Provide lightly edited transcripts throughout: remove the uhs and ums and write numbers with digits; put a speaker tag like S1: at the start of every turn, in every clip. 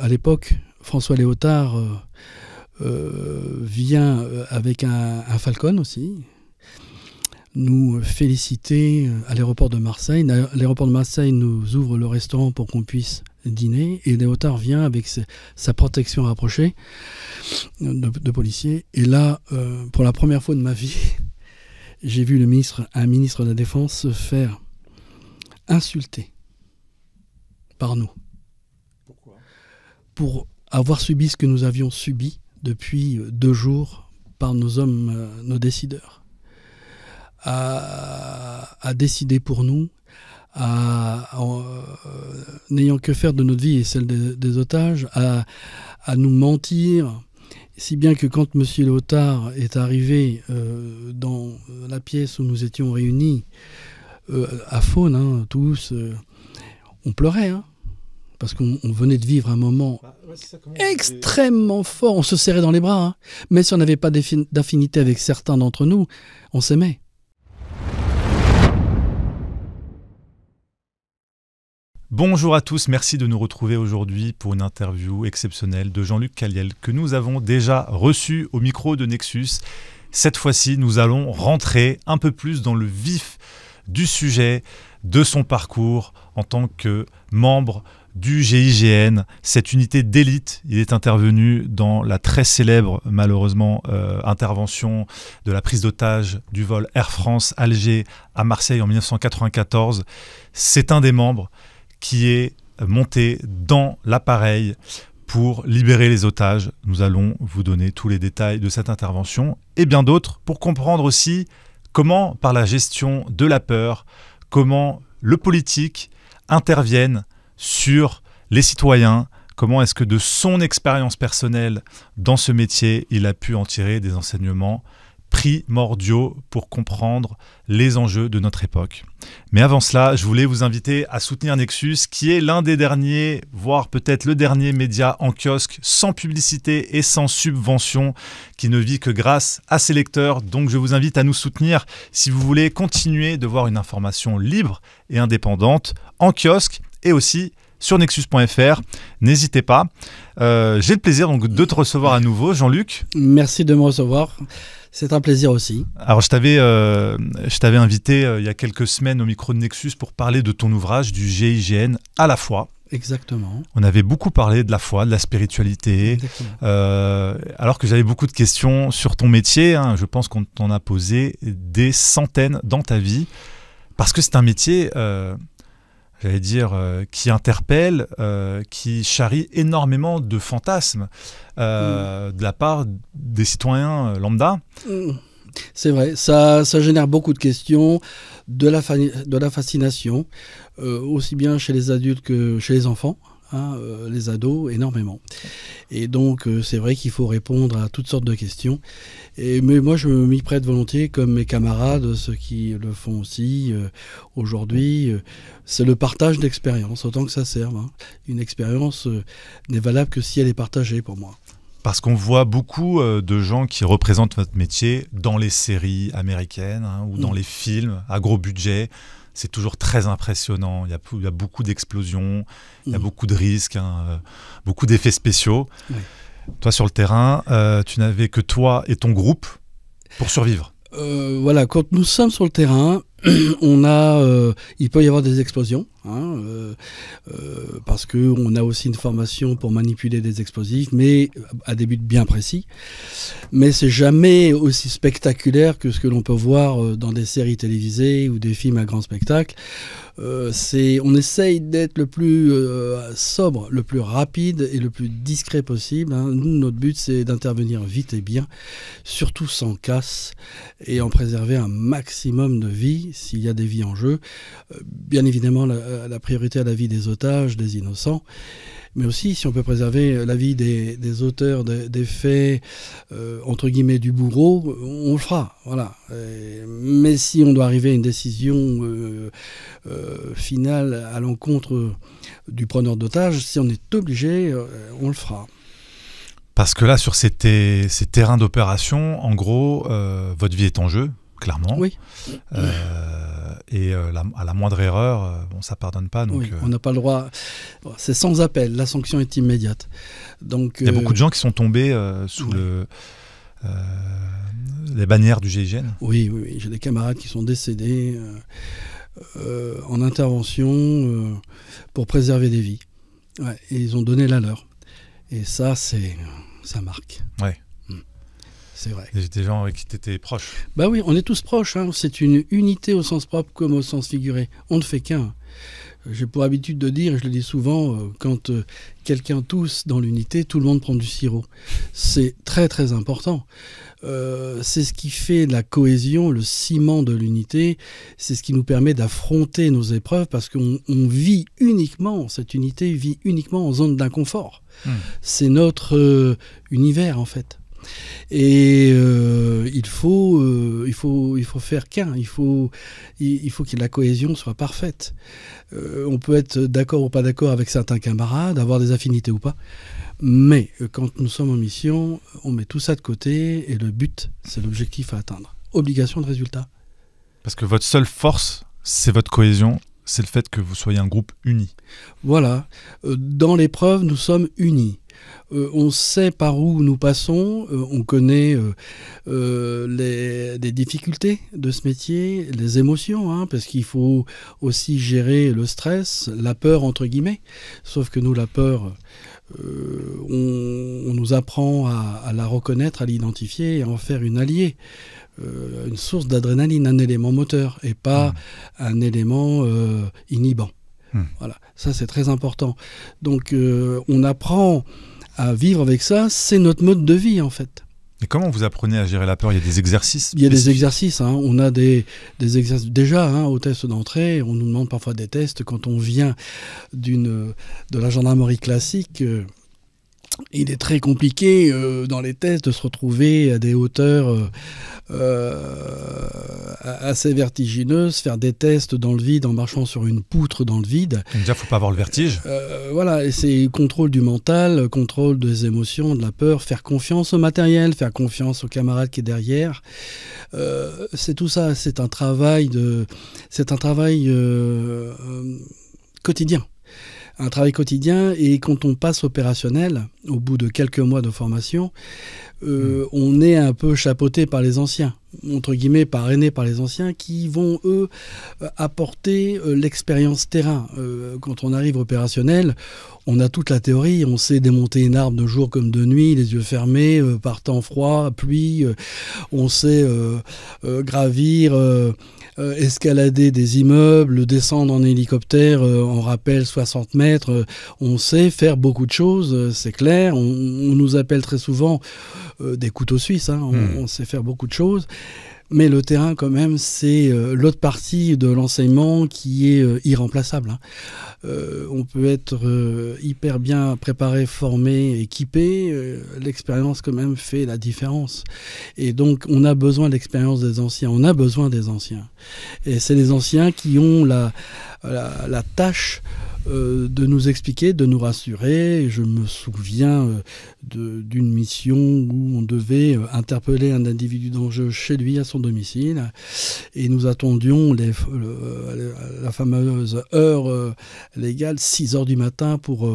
S1: à l'époque, François Léotard vient avec un Falcon aussi, nous féliciter à l'aéroport de Marseille. L'aéroport de Marseille nous ouvre le restaurant pour qu'on puisse dîner, et Léotard vient avec sa protection rapprochée de policiers. Et là, pour la première fois de ma vie, j'ai vu un ministre de la Défense se faire insulter par nous.
S2: Pourquoi ?
S1: Pour avoir subi ce que nous avions subi depuis 2 jours par nos hommes, nos décideurs, à décider pour nous, n'ayant que faire de notre vie et celle des otages, à nous mentir, si bien que quand M. Léotard est arrivé dans la pièce où nous étions réunis, à Faune, hein, tous, on pleurait, hein, parce qu'on venait de vivre un moment extrêmement fort. On se serrait dans les bras, hein, mais si on n'avait pas d'affinité avec certains d'entre nous, on s'aimait.
S2: Bonjour à tous, merci de nous retrouver aujourd'hui pour une interview exceptionnelle de Jean-Luc Caliel que nous avons déjà reçu au micro de Nexus. Cette fois-ci, nous allons rentrer un peu plus dans le vif du sujet, de son parcours en tant que membre du GIGN, cette unité d'élite. Il est intervenu dans la très célèbre, malheureusement, intervention de la prise d'otage du vol Air France Alger à Marseille en 1994. C'est un des membres qui est monté dans l'appareil pour libérer les otages. Nous allons vous donner tous les détails de cette intervention et bien d'autres pour comprendre aussi comment, par la gestion de la peur, comment le politique intervienne sur les citoyens, comment est-ce que de son expérience personnelle dans ce métier, il a pu en tirer des enseignements primordiaux pour comprendre les enjeux de notre époque. Mais avant cela, je voulais vous inviter à soutenir Nexus, qui est l'un des derniers, voire peut-être le dernier média en kiosque, sans publicité et sans subvention, qui ne vit que grâce à ses lecteurs. Donc je vous invite à nous soutenir si vous voulez continuer de voir une information libre et indépendante en kiosque et aussi sur nexus.fr. N'hésitez pas. J'ai le plaisir donc de te recevoir à nouveau, Jean-Luc.
S1: Merci de me recevoir. C'est un plaisir aussi.
S2: Alors, je t'avais invité il y a quelques semaines au micro de Nexus pour parler de ton ouvrage du GIGN à la foi.
S1: Exactement.
S2: On avait beaucoup parlé de la foi, de la spiritualité, alors que j'avais beaucoup de questions sur ton métier. Hein. Je pense qu'on t'en a posé des centaines dans ta vie, parce que c'est un métier, j'allais dire, qui interpelle, qui charrie énormément de fantasmes de la part des citoyens lambda.
S1: C'est vrai, ça génère beaucoup de questions, de la fascination, aussi bien chez les adultes que chez les enfants, hein, les ados, énormément. Et donc, c'est vrai qu'il faut répondre à toutes sortes de questions. Mais moi, je m'y prête volontiers, comme mes camarades, ceux qui le font aussi aujourd'hui. C'est le partage d'expériences, autant que ça serve. Hein. Une expérience n'est valable que si elle est partagée pour moi.
S2: Parce qu'on voit beaucoup de gens qui représentent votre métier dans les séries américaines, hein, ou dans les films à gros budget. C'est toujours très impressionnant. Il y a beaucoup d'explosions, il y a beaucoup de risques, hein, beaucoup d'effets spéciaux. Oui. Toi, sur le terrain, tu n'avais que toi et ton groupe pour survivre.
S1: Voilà, quand nous sommes sur le terrain, il peut y avoir des explosions, hein, parce qu'on a aussi une formation pour manipuler des explosifs, mais à des buts bien précis. Mais c'est jamais aussi spectaculaire que ce que l'on peut voir dans des séries télévisées ou des films à grand spectacle. On essaye d'être le plus sobre, le plus rapide et le plus discret possible. Hein. Nous, notre but, c'est d'intervenir vite et bien, surtout sans casse, et en préserver un maximum de vies, s'il y a des vies en jeu. Bien évidemment, la priorité à la vie des otages, des innocents, mais aussi si on peut préserver la vie des auteurs des faits, entre guillemets, du bourreau, on le fera. Voilà. Mais si on doit arriver à une décision finale à l'encontre du preneur d'otages, si on est obligé, on le fera.
S2: Parce que là, sur ces terrains d'opération, en gros, votre vie est en jeu, clairement.
S1: Oui.
S2: Et à la moindre erreur, ça pardonne pas. Donc,
S1: oui, on n'a pas le droit. C'est sans appel. La sanction est immédiate. Donc,
S2: il y a beaucoup de gens qui sont tombés sous les bannières du GIGN.
S1: Oui. J'ai des camarades qui sont décédés en intervention pour préserver des vies. Ouais, et ils ont donné la leur. Et ça marque.
S2: Ouais.
S1: C'est vrai.
S2: Des gens avec qui tu étais proche.
S1: Bah oui, on est tous proches. Hein. C'est une unité au sens propre comme au sens figuré. On ne fait qu'un. J'ai pour habitude de dire, et je le dis souvent, quand quelqu'un tousse dans l'unité, tout le monde prend du sirop. C'est très très important. C'est ce qui fait la cohésion, le ciment de l'unité. C'est ce qui nous permet d'affronter nos épreuves parce qu'on vit uniquement, cette unité vit uniquement en zone d'inconfort. C'est notre univers en fait. Et il faut faire qu'un. Il faut que la cohésion soit parfaite. On peut être d'accord ou pas d'accord avec certains camarades, avoir des affinités ou pas. Mais quand nous sommes en mission, on met tout ça de côté et le but, c'est l'objectif à atteindre. Obligation de résultat.
S2: Parce que votre seule force, c'est votre cohésion, c'est le fait que vous soyez un groupe uni.
S1: Voilà. Dans l'épreuve, nous sommes unis. On sait par où nous passons, on connaît les difficultés de ce métier, les émotions, hein, parce qu'il faut aussi gérer le stress, la peur entre guillemets. Sauf que nous, la peur, on nous apprend à la reconnaître, à l'identifier et à en faire une alliée. Une source d'adrénaline, un élément moteur et pas un élément inhibant. Voilà, ça c'est très important. Donc on apprend à vivre avec ça, c'est notre mode de vie en fait.
S2: Et comment vous apprenez à gérer la peur ? Il y a des exercices spécifiques ?
S1: Il y a des exercices, hein. On a des exercices. Déjà, hein, au test d'entrée, on nous demande parfois des tests. Quand on vient de la gendarmerie classique, il est très compliqué dans les tests de se retrouver à des hauteurs assez vertigineuses, faire des tests dans le vide en marchant sur une poutre dans le vide.
S2: Donc déjà, il ne faut pas avoir le vertige.
S1: Voilà, et c'est contrôle du mental, contrôle des émotions, de la peur, faire confiance au matériel, faire confiance au camarade qui est derrière. C'est tout ça, c'est un travail quotidien. Un travail quotidien, et quand on passe opérationnel, au bout de quelques mois de formation, on est un peu chapeauté par les anciens, entre guillemets parrainé par les anciens, qui vont, eux, apporter l'expérience terrain. Quand on arrive opérationnel, on a toute la théorie, on sait démonter une arme de jour comme de nuit, les yeux fermés, par temps froid, pluie, on sait gravir... escalader des immeubles, descendre en hélicoptère en rappel 60 mètres, on sait faire beaucoup de choses, c'est clair. On nous appelle très souvent des couteaux suisses, hein, on sait faire beaucoup de choses. Mais le terrain, quand même, c'est l'autre partie de l'enseignement qui est irremplaçable. Hein. On peut être hyper bien préparé, formé, équipé. L'expérience, quand même, fait la différence. Et donc, on a besoin de l'expérience des anciens. On a besoin des anciens. Et c'est les anciens qui ont la tâche de nous expliquer, de nous rassurer. Je me souviens d'une mission où on devait interpeller un individu dangereux chez lui, à son domicile, et nous attendions la fameuse heure légale, 6 heures du matin, pour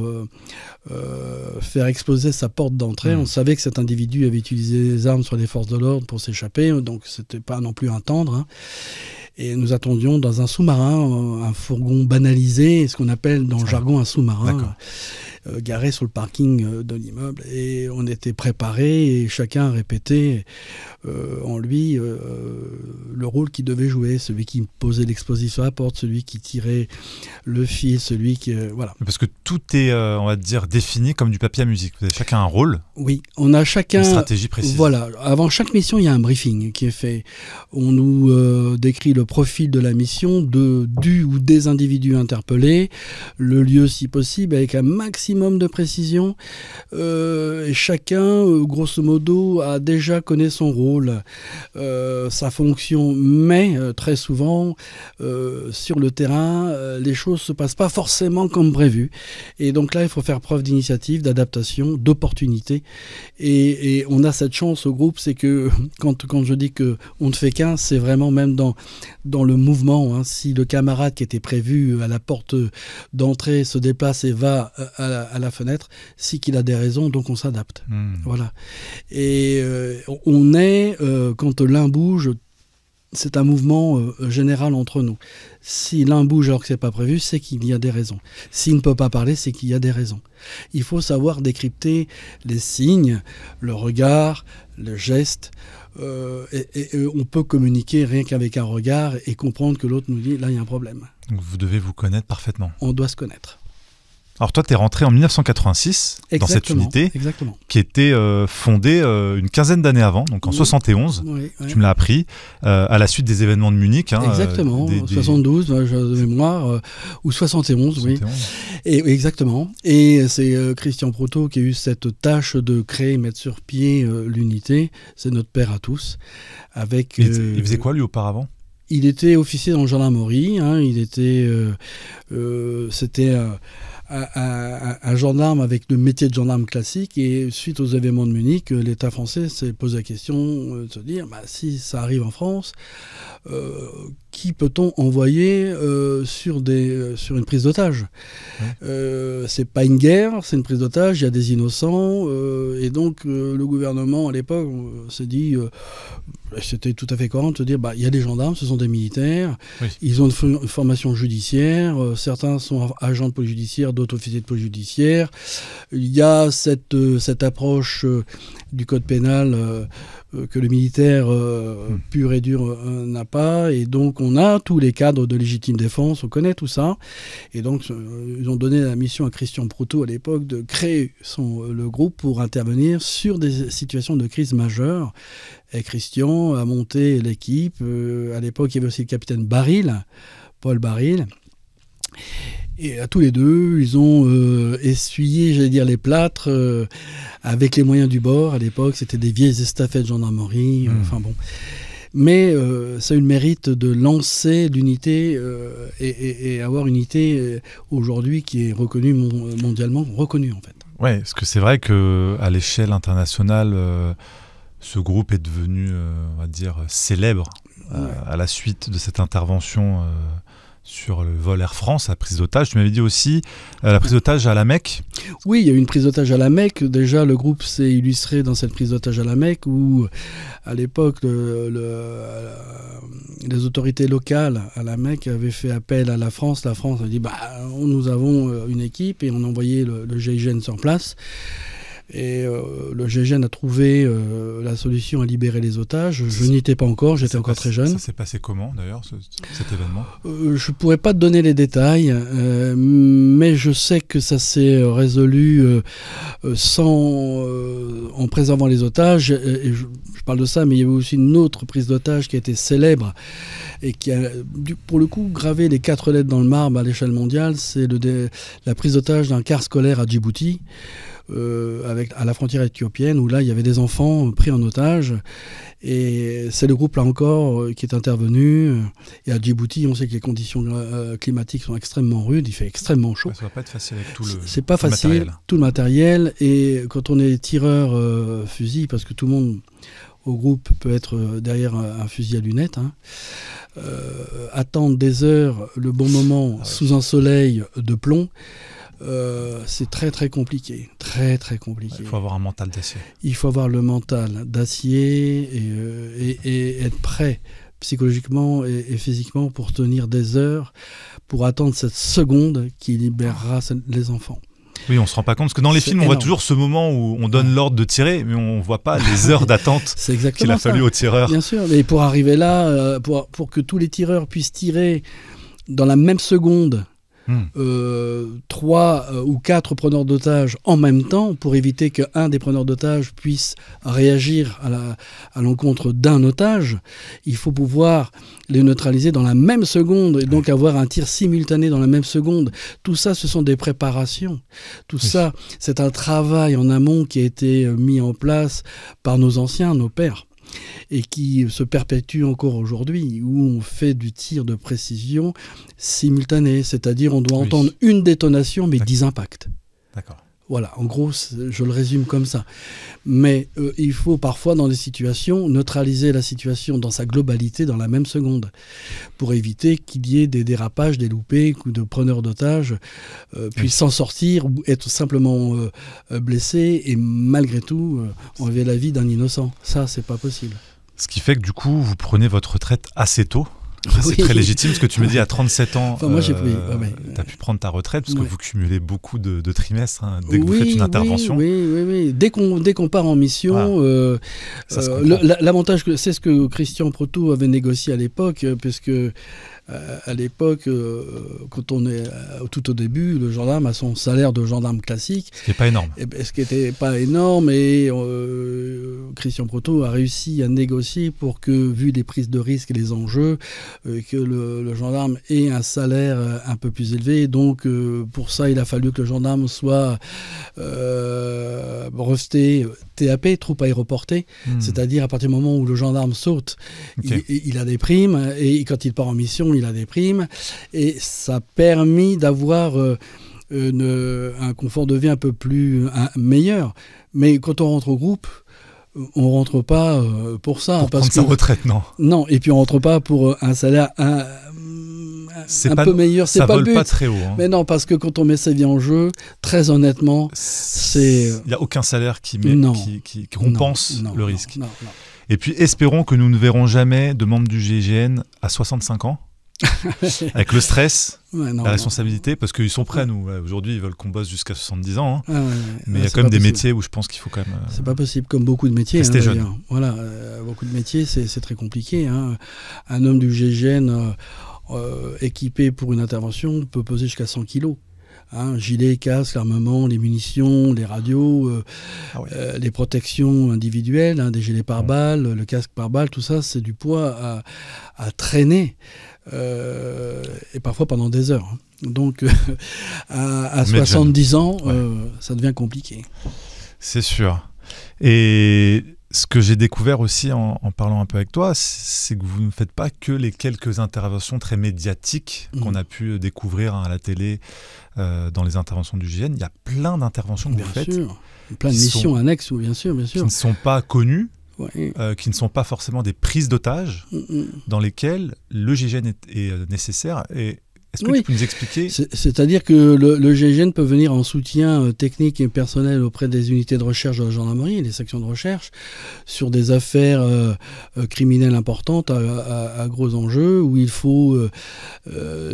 S1: faire exploser sa porte d'entrée. On savait que cet individu avait utilisé des armes sur les forces de l'ordre pour s'échapper, donc c'était pas non plus un tendre, hein. Et nous attendions dans un sous-marin, un fourgon banalisé, ce qu'on appelle dans le jargon un sous-marin, garé sur le parking de l'immeuble. Et on était préparés, et chacun répétait en lui le rôle qu'il devait jouer. Celui qui posait l'explosif sur la porte, celui qui tirait le fil, celui qui... voilà.
S2: Parce que tout est, on va dire, défini comme du papier à musique. Vous avez chacun un rôle.
S1: Oui, on a chacun...
S2: Une stratégie précise.
S1: Voilà. Avant chaque mission, il y a un briefing qui est fait. On nous décrit le profil de la mission, du ou des individus interpellés, le lieu si possible, avec un maximum maximum de précision. Et chacun, grosso modo, a déjà connaît son rôle, sa fonction. Mais très souvent, sur le terrain, les choses se passent pas forcément comme prévu. Et donc là, il faut faire preuve d'initiative, d'adaptation, d'opportunité. Et on a cette chance au groupe, c'est que quand je dis qu'on ne fait qu'un, c'est vraiment même dans le mouvement. Hein. Si le camarade qui était prévu à la porte d'entrée se déplace et va à la fenêtre, c'est qu'il a des raisons, donc on s'adapte. Voilà. Et on est, quand l'un bouge, c'est un mouvement général entre nous. Si l'un bouge alors que ce n'est pas prévu, c'est qu'il y a des raisons. S'il ne peut pas parler, c'est qu'il y a des raisons. Il faut savoir décrypter les signes, le regard, le geste. Et on peut communiquer rien qu'avec un regard et comprendre que l'autre nous dit, là, il y a un problème.
S2: Donc vous devez vous connaître parfaitement.
S1: On doit se connaître.
S2: Alors toi, tu es rentré en 1986 dans cette unité qui était fondée une quinzaine d'années avant, donc en 71, tu me l'as appris, à la suite des événements de Munich. Hein,
S1: exactement, 72, j'ai de mémoire, ou 71, oui. Et, exactement. Et c'est Christian Proto qui a eu cette tâche de créer, mettre sur pied l'unité. C'est notre père à tous.
S2: Il faisait quoi lui auparavant ?
S1: Il était officier dans la gendarmerie, hein, c'était un gendarme avec le métier de gendarme classique, et suite aux événements de Munich, l'État français s'est posé la question de se dire, si ça arrive en France, qui peut-on envoyer sur une prise d'otage ? C'est pas une guerre, c'est une prise d'otage, il y a des innocents, et donc le gouvernement à l'époque s'est dit, c'était tout à fait courant de se dire, il y a des gendarmes, ce sont des militaires, ils ont une formation judiciaire, certains sont agents de police judiciaire, d'autres officiers de police judiciaire. Il y a cette approche du code pénal que le militaire pur et dur n'a pas, et donc on a tous les cadres de légitime défense, on connaît tout ça, et donc ils ont donné la mission à Christian Proto à l'époque de créer le groupe pour intervenir sur des situations de crise majeure, et Christian a monté l'équipe. À l'époque il y avait aussi le capitaine Baril, Paul Baril. Et à tous les deux, ils ont essuyé, j'allais dire, les plâtres avec les moyens du bord. À l'époque, c'était des vieilles estafettes de gendarmerie. Enfin bon. Mais ça a eu le mérite de lancer l'unité et avoir une unité aujourd'hui qui est reconnue mondialement reconnue en fait.
S2: Ouais, parce que c'est vrai qu'à l'échelle internationale, ce groupe est devenu, on va dire, célèbre à la suite de cette intervention sur le vol Air France, la prise d'otage. Tu m'avais dit aussi la prise d'otage à la Mecque.
S1: Oui, il y a eu une prise d'otage à la Mecque. Déjà, le groupe s'est illustré dans cette prise d'otage à la Mecque où, à l'époque, les autorités locales à la Mecque avaient fait appel à la France. La France a dit, nous avons une équipe, et on a envoyé le GIGN sur place. Et le GIGN a trouvé la solution à libérer les otages. Je n'y étais pas encore, j'étais encore très jeune.
S2: Ça s'est passé comment d'ailleurs, cet événement ?
S1: Je ne pourrais pas te donner les détails, mais je sais que ça s'est résolu en préservant les otages. Et je parle de ça, mais il y avait aussi une autre prise d'otage qui a été célèbre et qui a, pour le coup, gravé les 4 lettres dans le marbre à l'échelle mondiale. C'est la prise d'otage d'un car scolaire à Djibouti. À la frontière éthiopienne, où là il y avait des enfants pris en otage, et c'est le groupe là encore qui est intervenu. Et à Djibouti, on sait que les conditions climatiques sont extrêmement rudes, il fait extrêmement chaud.
S2: Ça va pas être facile avec tout
S1: le matériel. Et quand on est tireur fusil, parce que tout le monde au groupe peut être derrière un fusil à lunettes, attendre des heures le bon moment sous un soleil de plomb, c'est très très compliqué, très très compliqué.
S2: Il faut avoir un mental d'acier.
S1: Il faut avoir le mental d'acier et être prêt psychologiquement et physiquement pour tenir des heures, pour attendre cette seconde qui libérera les enfants.
S2: Oui, on se rend pas compte, parce que dans les films, on voit toujours ce moment où on donne l'ordre de tirer, mais on voit pas les heures d'attente qu'il a fallu aux tireurs.
S1: Bien sûr, mais pour arriver là, pour que tous les tireurs puissent tirer dans la même seconde, 3 ou 4 preneurs d'otages en même temps pour éviter qu'un des preneurs d'otages puisse réagir à l'encontre d'un otage. Il faut pouvoir les neutraliser dans la même seconde et donc avoir un tir simultané dans la même seconde. Tout ça, ce sont des préparations. Tout ça, c'est un travail en amont qui a été mis en place par nos anciens, nos pères, et qui se perpétue encore aujourd'hui, où on fait du tir de précision simultané, c'est-à-dire on doit entendre une détonation mais 10 impacts.
S2: D'accord.
S1: Voilà, en gros, je le résume comme ça. Mais il faut parfois, dans des situations, neutraliser la situation dans sa globalité dans la même seconde, pour éviter qu'il y ait des dérapages, des loupés, ou de preneurs d'otages puissent s'en sortir ou être simplement blessés et malgré tout enlever la vie d'un innocent. Ça, c'est pas possible.
S2: Ce qui fait que du coup, vous prenez votre retraite assez tôt. C'est très légitime, ce que tu me dis à 37 ans,
S1: moi, j'ai pris,
S2: tu as pu prendre ta retraite, parce que vous cumulez beaucoup de trimestres, dès que vous faites une intervention.
S1: Oui. Dès qu'on part en mission, l'avantage, c'est ce que Christian Proto avait négocié à l'époque, puisque à l'époque, quand on est tout au début, le gendarme a son salaire de gendarme classique.
S2: Ce qui n'est pas énorme.
S1: Ce qui n'était pas énorme, et Christian Proto a réussi à négocier pour que, vu les prises de risques et les enjeux, que le gendarme ait un salaire un peu plus élevé. Donc, pour ça, il a fallu que le gendarme soit breveté TAP, troupe aéroportée, c'est-à-dire à partir du moment où le gendarme saute, il a des primes, et quand il part en mission, il a des primes, et ça a permis d'avoir un confort de vie un peu plus meilleur. Mais quand on rentre au groupe, on rentre pas pour ça.
S2: Pour prendre sa retraite, non.
S1: Non, et puis on rentre pas pour un salaire un peu meilleur. C'est pas le but.
S2: Ça vole pas très haut.
S1: Mais non, parce que quand on met sa vie en jeu, très honnêtement,
S2: il n'y a aucun salaire qui compense le risque.
S1: Non.
S2: Et puis espérons que nous ne verrons jamais de membres du GIGN à 65 ans. Avec le stress, la responsabilité, parce qu'ils sont prêts, nous. Aujourd'hui, ils veulent qu'on bosse jusqu'à 70 ans. Mais il y a quand même des métiers où je pense qu'il faut quand même.
S1: C'est pas possible, comme beaucoup de métiers.
S2: Rester jeune.
S1: Voilà, beaucoup de métiers, c'est très compliqué. Un homme du GIGN équipé pour une intervention peut peser jusqu'à 100 kilos. Gilet, casque, l'armement, les munitions, les radios, les protections individuelles, des gilets pare-balles, le casque pare-balles, tout ça, c'est du poids à traîner, et parfois pendant des heures. Donc, à 70 ans, ça devient compliqué.
S2: C'est sûr. Et ce que j'ai découvert aussi en parlant un peu avec toi, c'est que vous ne faites pas que les quelques interventions très médiatiques qu'on a pu découvrir à la télé dans les interventions du GIGN. Il y a plein d'interventions que vous faites. Bien sûr.
S1: Plein de missions annexes, bien sûr.
S2: Qui ne sont pas connues, qui ne sont pas forcément des prises d'otages, dans lesquelles le GIGN est nécessaire. Et est-ce que tu peux nous expliquer ?
S1: C'est-à-dire que le GIGN peut venir en soutien technique et personnel auprès des unités de recherche de la gendarmerie, des sections de recherche, sur des affaires criminelles importantes à gros enjeux, où il faut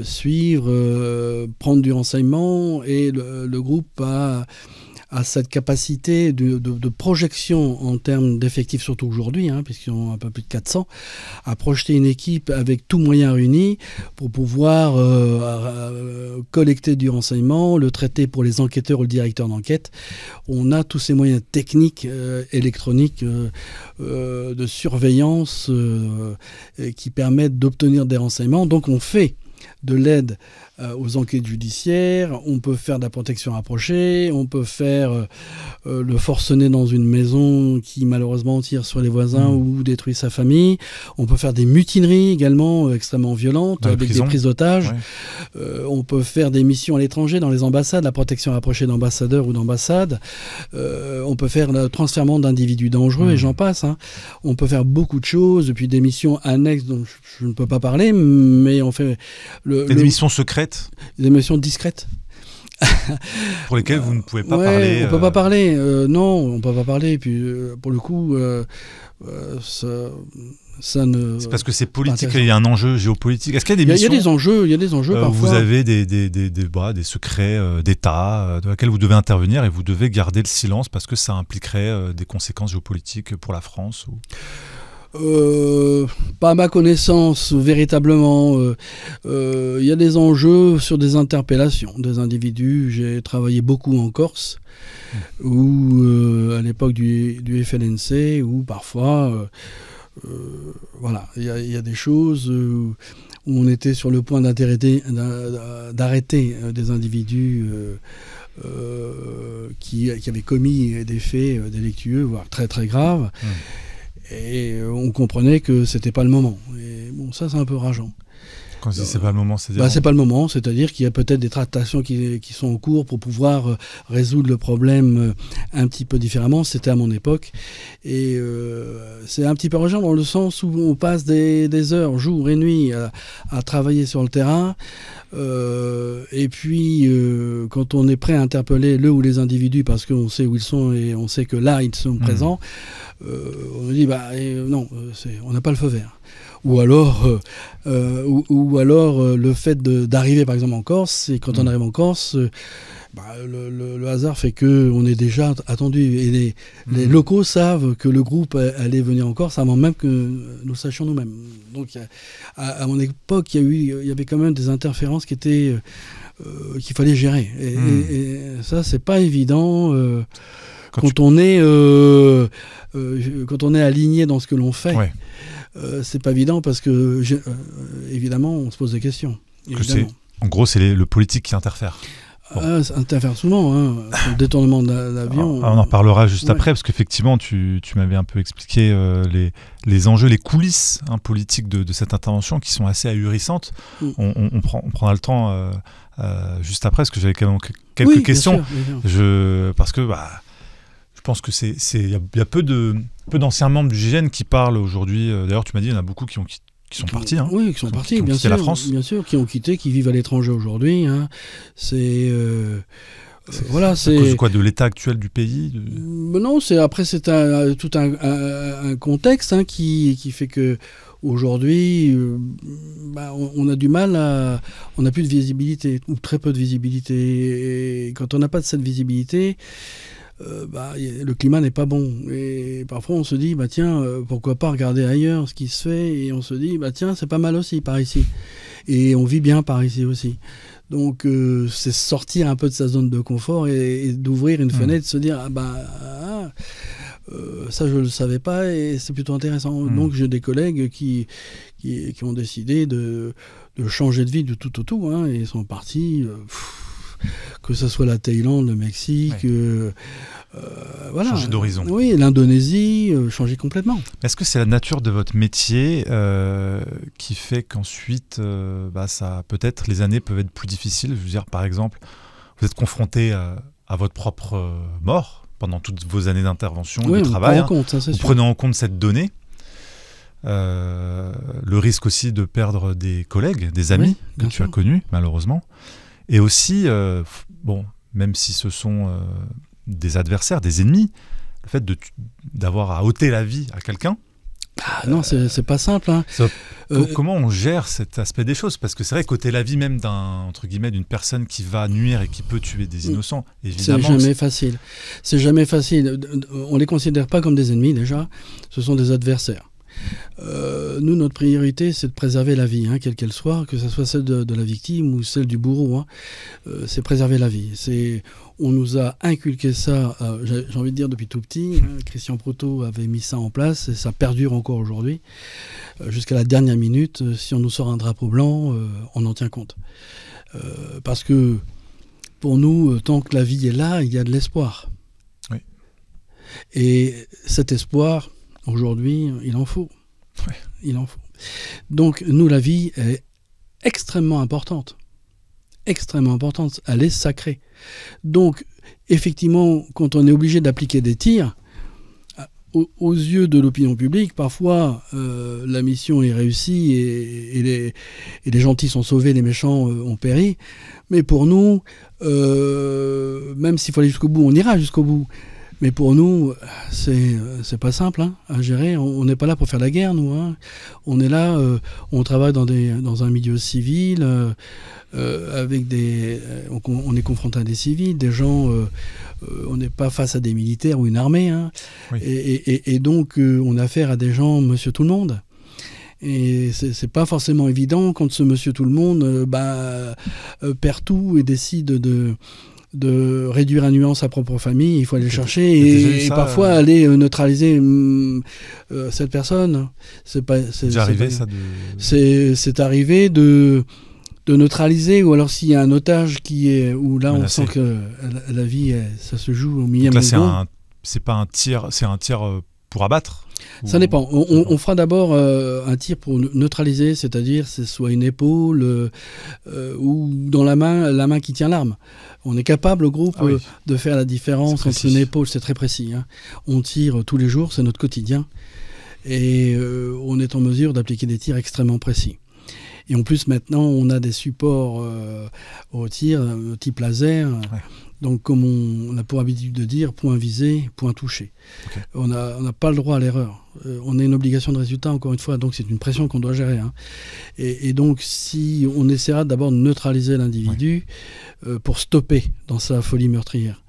S1: suivre, prendre du renseignement, et le groupe a cette capacité de projection en termes d'effectifs, surtout aujourd'hui, puisqu'ils ont un peu plus de 400, à projeter une équipe avec tous moyens réunis pour pouvoir collecter du renseignement, le traiter pour les enquêteurs ou le directeur d'enquête. On a tous ces moyens techniques, électroniques, de surveillance qui permettent d'obtenir des renseignements. Donc on fait de l'aide aux enquêtes judiciaires, on peut faire de la protection rapprochée, on peut faire le forcené dans une maison qui malheureusement tire sur les voisins ou détruit sa famille, on peut faire des mutineries également extrêmement violentes avec des prises d'otages, on peut faire des missions à l'étranger dans les ambassades, la protection rapprochée d'ambassadeurs ou d'ambassades, on peut faire le transfèrement d'individus dangereux et j'en passe. On peut faire beaucoup de choses, depuis des missions annexes dont je ne peux pas parler, mais on fait
S2: des missions secrètes.
S1: Des missions discrètes.
S2: Pour lesquelles vous ne pouvez pas parler.
S1: On ne peut pas parler. Non, on ne peut pas parler. Et puis, pour le coup, ça ne.
S2: C'est parce que c'est politique. Il y a un enjeu géopolitique. Est-ce qu'il y a des missions ?
S1: Il y a des enjeux parfois.
S2: Vous avez des secrets d'État de laquelle vous devez intervenir et vous devez garder le silence parce que ça impliquerait des conséquences géopolitiques pour la France ou...
S1: Pas à ma connaissance, véritablement. Il y a des enjeux sur des interpellations des individus. J'ai travaillé beaucoup en Corse, où, à l'époque du FLNC, où parfois, voilà, il y a des choses où on était sur le point d'arrêter des individus qui avaient commis des faits délictueux, voire très très graves. Et on comprenait que c'était pas le moment. Et bon, ça c'est un peu rageant.
S2: Quand c'est pas le moment, c'est-à-dire
S1: c'est pas le moment, c'est-à-dire qu'il y a peut-être des tractations qui sont en cours pour pouvoir résoudre le problème un petit peu différemment. C'était à mon époque. Et c'est un petit peu rageant dans le sens où on passe des heures, jour et nuit, à travailler sur le terrain. Et puis, quand on est prêt à interpeller le ou les individus parce qu'on sait où ils sont et on sait que là, ils sont présents, on dit, non, on n'a pas le feu vert. Ou alors, le fait d'arriver par exemple en Corse, c'est quand on arrive en Corse, le hasard fait qu'on est déjà attendu. Et les locaux savent que le groupe allait venir en Corse avant même que nous sachions nous-mêmes. Donc à mon époque, il y avait quand même des interférences qui étaient qu'il fallait gérer. Et ça, c'est pas évident quand on est aligné dans ce que l'on fait.
S2: Ouais.
S1: C'est pas évident parce que évidemment on se pose des questions.
S2: En gros, c'est le politique qui interfère.
S1: Bon. Ça interfère souvent, le détournement d'avion.
S2: On en reparlera juste après, parce qu'effectivement, tu m'avais un peu expliqué les enjeux, les coulisses politiques de cette intervention qui sont assez ahurissantes. On prendra le temps juste après, parce que j'avais quand même quelques questions.
S1: Bien sûr.
S2: Parce que je pense que il y a peu d'anciens membres du GIGN qui parlent aujourd'hui. D'ailleurs, tu m'as dit, il y en a beaucoup qui sont partis.
S1: Oui, qui sont partis, bien sûr.
S2: La France.
S1: Bien sûr, qui ont quitté, qui vivent à l'étranger aujourd'hui. C'est
S2: à cause de quoi, de l'état actuel du pays
S1: Non, c'est tout un contexte qui fait que aujourd'hui, on a du mal on n'a plus de visibilité, ou très peu de visibilité. Et quand on n'a pas de cette visibilité, le climat n'est pas bon. Et parfois on se dit, pourquoi pas regarder ailleurs ce qui se fait, et on se dit, c'est pas mal aussi par ici. Et on vit bien par ici aussi. Donc c'est sortir un peu de sa zone de confort et d'ouvrir une fenêtre, se dire, ça je le savais pas et c'est plutôt intéressant. Donc j'ai des collègues qui ont décidé de changer de vie du tout au tout, et ils sont partis... que ce soit la Thaïlande, le Mexique, voilà.
S2: Changer d'horizon.
S1: Oui, l'Indonésie, changer complètement.
S2: Est-ce que c'est la nature de votre métier qui fait qu'ensuite, peut-être les années peuvent être plus difficiles? Je veux dire, par exemple, vous êtes confronté à votre propre mort pendant toutes vos années d'intervention, de travail. Vous prenez en compte cette donnée. Le risque aussi de perdre des collègues, des amis que tu as connus, malheureusement. Et aussi, même si ce sont des adversaires, des ennemis, le fait d'avoir à ôter la vie à quelqu'un...
S1: non, c'est pas simple.
S2: Comment on gère cet aspect des choses? Parce que c'est vrai qu'ôter la vie même d'une personne qui va nuire et qui peut tuer des innocents, évidemment...
S1: C'est jamais facile. C'est jamais facile. On les considère pas comme des ennemis, déjà. Ce sont des adversaires. Nous, notre priorité, c'est de préserver la vie, quelle qu'elle soit, que ce soit celle de la victime ou celle du bourreau. C'est préserver la vie. On nous a inculqué ça, j'ai envie de dire, depuis tout petit. Christian Proto avait mis ça en place et ça perdure encore aujourd'hui. Jusqu'à la dernière minute, si on nous sort un drapeau blanc, on en tient compte. Parce que pour nous, tant que la vie est là, il y a de l'espoir.
S2: Oui.
S1: Et cet espoir... Aujourd'hui, il en faut.
S2: Ouais.
S1: Il en faut. Donc, nous, la vie est extrêmement importante. Extrêmement importante. Elle est sacrée. Donc, effectivement, quand on est obligé d'appliquer des tirs, aux yeux de l'opinion publique, parfois, la mission est réussie et les gentils sont sauvés, les méchants ont péri. Mais pour nous, même s'il faut aller jusqu'au bout, on ira jusqu'au bout. Mais pour nous, c'est pas simple à gérer. On n'est pas là pour faire la guerre, nous. On est là, on travaille dans un milieu civil, avec on est confronté à des civils, des gens. On n'est pas face à des militaires ou une armée. Oui. Et donc, on a affaire à des gens, monsieur tout le monde. Et c'est pas forcément évident quand ce monsieur tout le monde perd tout et décide de réduire à nuance sa propre famille. Il faut aller le chercher et parfois aller neutraliser cette personne. C'est arrivé de neutraliser, ou alors s'il y a un otage où là menacé. On sent que la vie, ça se joue au millième de seconde.
S2: C'est pas un tir, c'est un tir pour abattre.
S1: Ça dépend. On fera d'abord un tir pour neutraliser, c'est-à-dire c'est soit une épaule ou dans la main qui tient l'arme. On est capable au groupe de faire la différence entre une épaule, c'est très précis. On tire tous les jours, c'est notre quotidien. Et on est en mesure d'appliquer des tirs extrêmement précis. Et en plus, maintenant, on a des supports au tir, type laser. Ouais. Donc, comme on a pour habitude de dire, point visé, point touché. Okay. On n'a pas le droit à l'erreur. On a une obligation de résultat, encore une fois. Donc, c'est une pression qu'on doit gérer. Et donc, si on essaiera d'abord de neutraliser l'individu pour stopper dans sa folie meurtrière.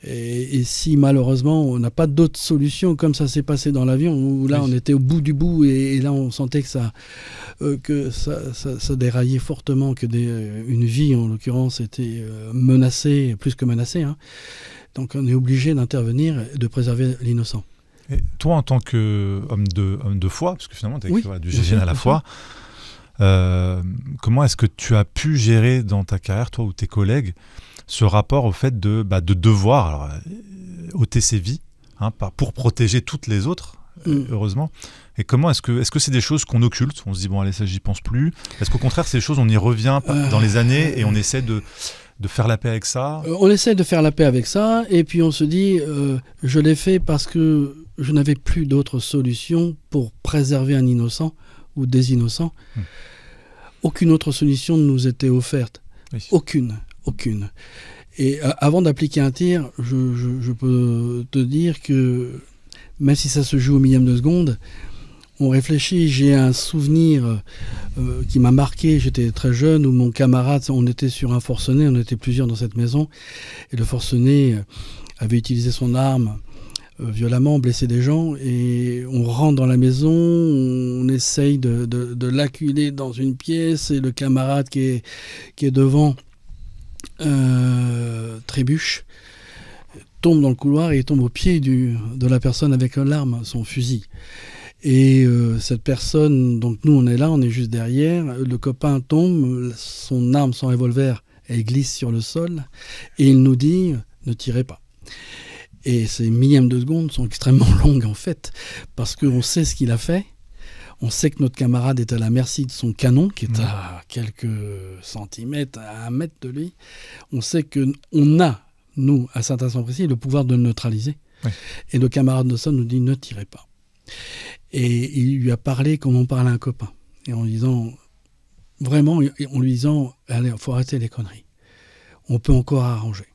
S1: Et si malheureusement on n'a pas d'autre solution, comme ça s'est passé dans l'avion, où là on était au bout du bout et là on sentait que ça déraillait fortement, que une vie en l'occurrence était menacée, plus que menacée. Donc on est obligé d'intervenir et de préserver l'innocent.
S2: Et toi, en tant qu'homme de foi, parce que finalement tu as écrit du GIGN à la foi, comment est-ce que tu as pu gérer dans ta carrière, toi ou tes collègues, ce rapport au fait de devoir ôter ses vies pour protéger toutes les autres, heureusement. Et comment est-ce que c'est des choses qu'on occulte? On se dit, bon, allez, ça, j'y pense plus. Est-ce qu'au contraire, c'est des choses, on y revient dans les années et on essaie de faire la paix avec ça?
S1: On essaie de faire la paix avec ça, et puis on se dit, je l'ai fait parce que je n'avais plus d'autre solution pour préserver un innocent ou des innocents. Aucune autre solution ne nous était offerte. Oui. Aucune. Et avant d'appliquer un tir, je peux te dire que même si ça se joue au millième de seconde, on réfléchit. J'ai un souvenir qui m'a marqué. J'étais très jeune, où mon camarade, on était sur un forcené, on était plusieurs dans cette maison, et le forcené avait utilisé son arme violemment, blessé des gens, et on rentre dans la maison, on essaye de l'acculer dans une pièce, et le camarade qui est devant trébuche, tombe dans le couloir et tombe au pied de la personne avec l'arme, son fusil. Et cette personne, donc nous on est là, on est juste derrière, le copain tombe, son arme, son revolver, elle glisse sur le sol, et il nous dit, ne tirez pas. Et ces millièmes de seconde sont extrêmement longues en fait, parce qu'on sait ce qu'il a fait. On sait que notre camarade est à la merci de son canon, qui est à quelques centimètres, à 1 mètre de lui. On sait qu'on a, nous, à Saint-Instant-Précy, le pouvoir de le neutraliser. Oui. Et le camarade de ça nous dit, ne tirez pas. Et il lui a parlé comme on parle à un copain. Et en disant, vraiment, en lui disant, allez, il faut arrêter les conneries. On peut encore arranger.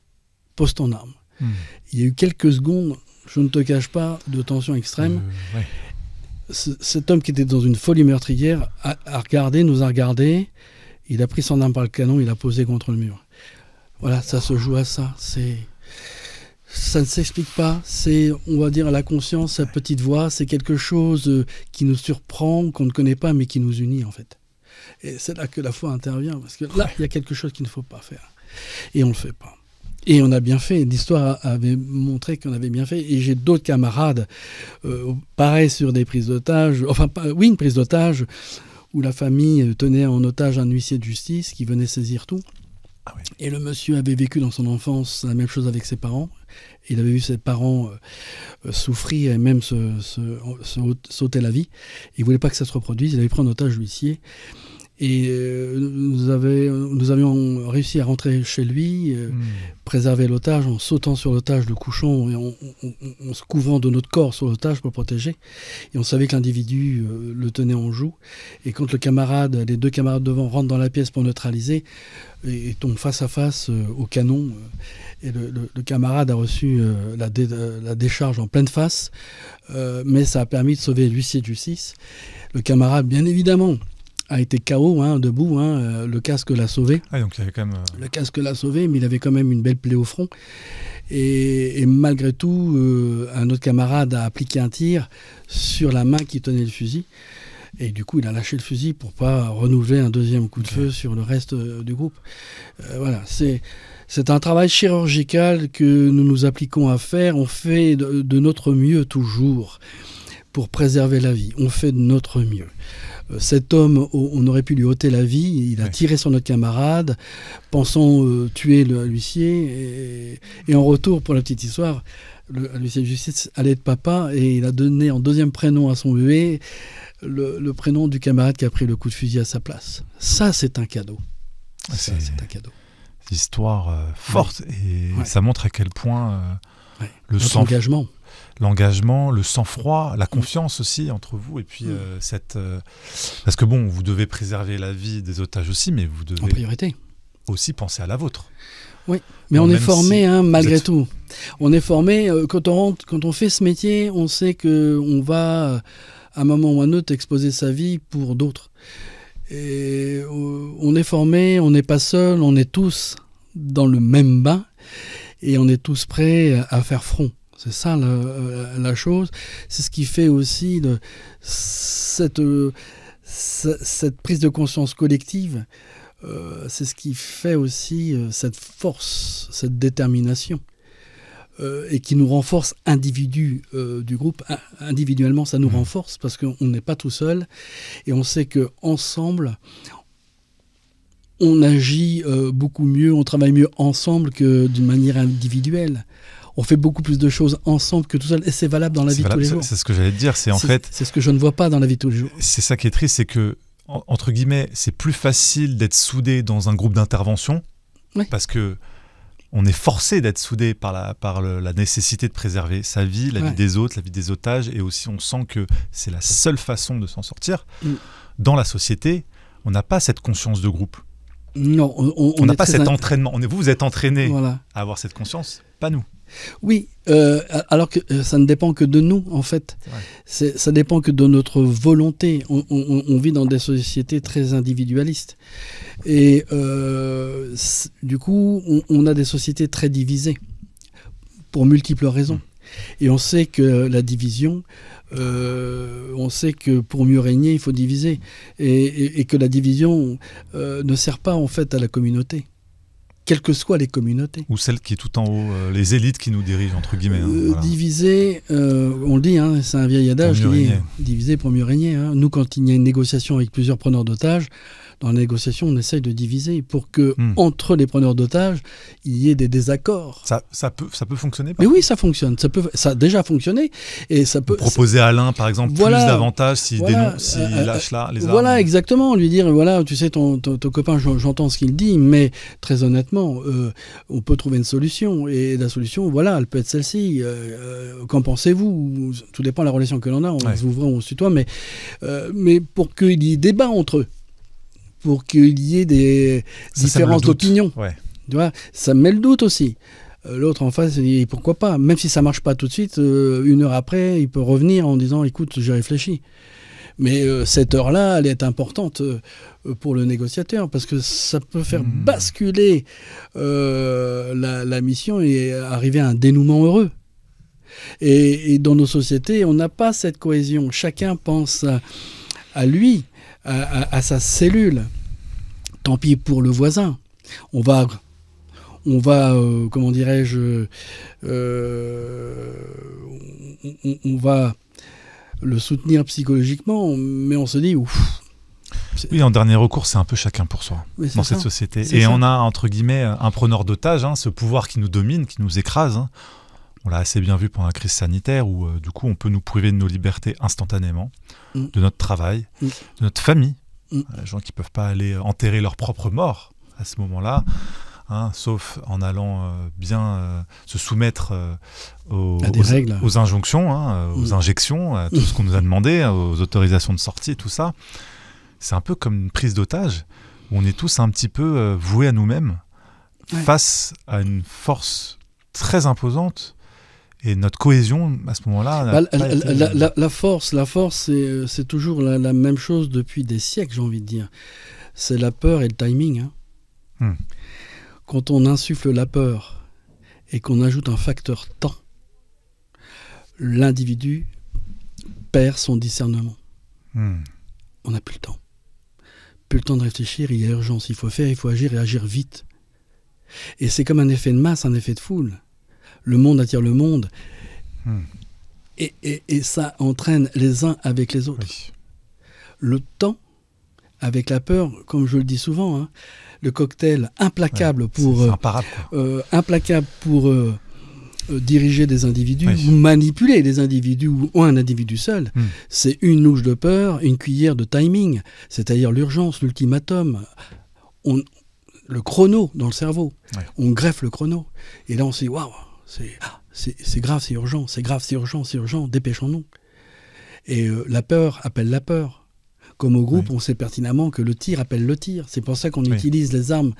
S1: Pose ton arme. Il y a eu quelques secondes, je ne te cache pas, de tension extrême. Ouais. Cet homme qui était dans une folie meurtrière nous a regardé, il a pris son arme par le canon, il l'a posé contre le mur. Voilà, ça se joue à ça. Ça ne s'explique pas, c'est, on va dire, la conscience, sa petite voix, c'est quelque chose qui nous surprend, qu'on ne connaît pas, mais qui nous unit en fait. Et c'est là que la foi intervient, parce que là, il y a quelque chose qu'il ne faut pas faire. Et on ne le fait pas. Et on a bien fait, l'histoire avait montré qu'on avait bien fait, et j'ai d'autres camarades, pareil sur des prises d'otages, une prise d'otage, où la famille tenait en otage un huissier de justice qui venait saisir tout. Ah oui. Et le monsieur avait vécu dans son enfance la même chose avec ses parents. Il avait vu ses parents souffrir et même sauter la vie. Il ne voulait pas que ça se reproduise, il avait pris en otage l'huissier. Et nous avions réussi à rentrer chez lui, préserver l'otage en sautant sur l'otage, le couchant et en se couvrant de notre corps sur l'otage pour le protéger. Et on savait que l'individu le tenait en joue. Et quand les deux camarades devant rentrent dans la pièce pour neutraliser et tombent face à face au canon, et le camarade a reçu la décharge en pleine face, mais ça a permis de sauver l'huissier de justice. Le camarade, bien évidemment, a été KO, debout, le casque l'a sauvé.
S2: Ah, donc il y avait quand même...
S1: Le casque l'a sauvé, mais il avait quand même une belle plaie au front. Et malgré tout, un autre camarade a appliqué un tir sur la main qui tenait le fusil. Et du coup, il a lâché le fusil pour ne pas renouveler un deuxième coup de feu sur le reste du groupe. Voilà, c'est un travail chirurgical que nous nous appliquons à faire. On fait de notre mieux toujours pour préserver la vie. On fait de notre mieux. Cet homme, on aurait pu lui ôter la vie. Il a tiré sur notre camarade, pensant tuer l'huissier. Et en retour, pour la petite histoire, l'huissier de justice allait être papa et il a donné en deuxième prénom à son bébé le prénom du camarade qui a pris le coup de fusil à sa place. Ça, c'est un cadeau. C'est un cadeau.
S2: Histoire forte et ça montre à quel point
S1: engagement.
S2: L'engagement, le sang-froid, la confiance aussi entre vous et puis parce que bon, vous devez préserver la vie des otages aussi, mais vous devez
S1: en priorité
S2: aussi penser à la vôtre.
S1: Oui, mais on est formé malgré tout. On est formé quand on fait ce métier, on sait que on va à un moment ou à un autre exposer sa vie pour d'autres. Et on est formé, on n'est pas seul, on est tous dans le même bain et on est tous prêts à faire front. C'est ça la chose. C'est ce qui fait aussi cette prise de conscience collective. C'est ce qui fait aussi cette force, cette détermination. Et qui nous renforce du groupe. Individuellement, ça nous renforce parce qu'on n'est pas tout seul. Et on sait qu'ensemble, on agit beaucoup mieux, on travaille mieux ensemble que d'une manière individuelle. On fait beaucoup plus de choses ensemble que tout seul. Et c'est valable dans la vie de tous les jours.
S2: C'est ce que j'allais te dire. C'est
S1: ce que je ne vois pas dans la vie de tous les jours.
S2: C'est ça qui est triste, c'est que, entre guillemets, c'est plus facile d'être soudé dans un groupe d'intervention parce que on est forcé d'être soudé par la nécessité de préserver sa vie, la vie des autres, la vie des otages, et aussi on sent que c'est la seule façon de s'en sortir. Dans la société, on n'a pas cette conscience de groupe.
S1: Non,
S2: on n'a pas cet entraînement. Vous êtes entraîné à avoir cette conscience, pas nous.
S1: Oui, alors que ça ne dépend que de nous, en fait. Ça dépend que de notre volonté. On vit dans des sociétés très individualistes. Et du coup, on a des sociétés très divisées, pour multiples raisons. Et on sait que la division, on sait que pour mieux régner, il faut diviser. Et que la division ne sert pas, en fait, à la communauté. Quelles que soient les communautés.
S2: Ou celle qui est tout en haut, les élites qui nous dirigent, entre guillemets.
S1: Diviser, on le dit, c'est un vieil adage qui dit diviser pour mieux régner. Nous, quand il y a une négociation avec plusieurs preneurs d'otages, dans la négociation, on essaye de diviser pour que entre les preneurs d'otages, il y ait des désaccords.
S2: Ça peut fonctionner.
S1: Mais oui, ça fonctionne. Ça a déjà fonctionné. Et ça peut.
S2: Proposer à l'un, par exemple, plus d'avantages s'il lâche là les armes.
S1: Voilà, exactement. Lui dire, voilà, tu sais, ton copain, j'entends ce qu'il dit, mais très honnêtement, on peut trouver une solution. Et la solution, voilà, elle peut être celle-ci. Qu'en pensez-vous? Tout dépend de la relation que l'on a. On se ouvre, on se tutoie, mais pour qu'il y ait débat entre eux, pour qu'il y ait des différences d'opinion. Tu vois, ça met le doute aussi. L'autre en face, il dit pourquoi pas. Même si ça ne marche pas tout de suite, une heure après, il peut revenir en disant écoute, j'ai réfléchi. Mais cette heure-là, elle est importante pour le négociateur parce que ça peut faire basculer la mission et arriver à un dénouement heureux. Et dans nos sociétés, on n'a pas cette cohésion. Chacun pense à lui. À sa cellule. Tant pis pour le voisin. On va comment dirais-je, on va le soutenir psychologiquement, mais on se dit ouf.
S2: Oui, en dernier recours, c'est un peu chacun pour soi dans cette société. Et on a, entre guillemets, un preneur d'otages, ce pouvoir qui nous domine, qui nous écrase. On l'a assez bien vu pendant la crise sanitaire où, du coup, on peut nous priver de nos libertés instantanément, de notre travail, de notre famille, Les gens qui ne peuvent pas aller enterrer leur propre mort à ce moment-là, sauf en allant bien se soumettre aux injonctions, aux injections, à tout ce qu'on nous a demandé, aux autorisations de sortie, tout ça. C'est un peu comme une prise d'otage, où on est tous un petit peu voués à nous-mêmes, face à une force très imposante. Et notre cohésion, à ce moment-là...
S1: La force, c'est toujours la même chose depuis des siècles, j'ai envie de dire. C'est la peur et le timing. Quand on insuffle la peur et qu'on ajoute un facteur temps, l'individu perd son discernement. On n'a plus le temps. Plus le temps de réfléchir, il y a urgence. Il faut faire, il faut agir et agir vite. Et c'est comme un effet de masse, un effet de foule. Le monde attire le monde. Et ça entraîne les uns avec les autres. Oui. Le temps, avec la peur, comme je le dis souvent, le cocktail implacable pour diriger des individus ou manipuler des individus ou un individu seul, c'est une louche de peur, une cuillère de timing, c'est-à-dire l'urgence, l'ultimatum, le chrono dans le cerveau. On greffe le chrono. Et là, on se dit, waouh, c'est grave, c'est urgent, c'est grave, c'est urgent, dépêchons-nous. Et la peur appelle la peur. Comme au groupe, on sait pertinemment que le tir appelle le tir. C'est pour ça qu'on utilise les armes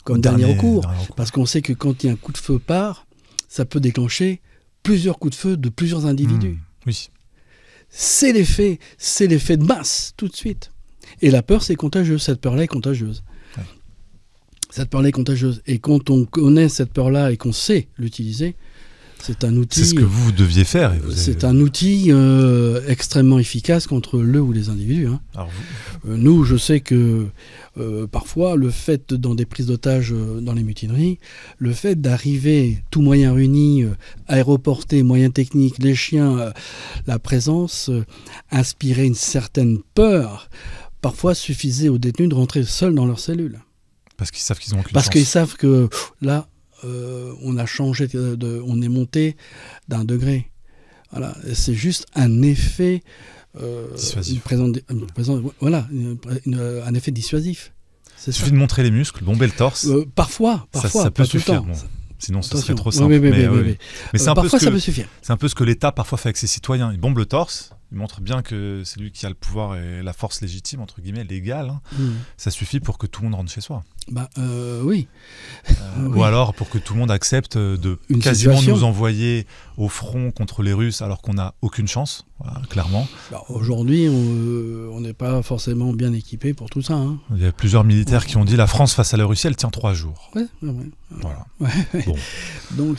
S1: comme dernier recours. Parce qu'on sait que quand il y a un coup de feu part, ça peut déclencher plusieurs coups de feu de plusieurs individus. C'est l'effet de masse, tout de suite. Et la peur, c'est contagieux. Cette peur-là est contagieuse. Cette peur-là est contagieuse. Et quand on connaît cette peur-là et qu'on sait l'utiliser, c'est un outil...
S2: C'est ce que vous deviez faire.
S1: C'est un outil extrêmement efficace contre le ou les individus. Alors nous, je sais que parfois, le fait, dans des prises d'otages dans les mutineries, le fait d'arriver, tout moyen réuni, aéroporté, moyens techniques, les chiens, la présence, inspirait une certaine peur, parfois suffisait aux détenus de rentrer seuls dans leur cellule.
S2: Parce qu'ils savent qu'ils ont aucune chance.
S1: Parce qu'ils savent que là, on a changé, on est monté d'un degré. Voilà, c'est juste un effet
S2: dissuasif.
S1: Un effet dissuasif.
S2: Il suffit de montrer les muscles, bomber le torse.
S1: Parfois,
S2: ça peut suffire. Bon. Sinon, ce serait trop simple. Mais c'est un
S1: parfois, ça peut suffire.
S2: C'est un peu ce que l'État parfois fait avec ses citoyens. Il bombe le torse. Il montre bien que c'est lui qui a le pouvoir et la force légitime, entre guillemets, légale. Ça suffit pour que tout le monde rentre chez soi.
S1: Oui.
S2: Ou alors pour que tout le monde accepte de quasiment nous envoyer au front contre les Russes alors qu'on n'a aucune chance, clairement.
S1: Aujourd'hui, on n'est pas forcément bien équipé pour tout ça.
S2: Il y a plusieurs militaires qui ont dit la France face à la Russie, elle tient 3 jours.
S1: Voilà. Bon. Donc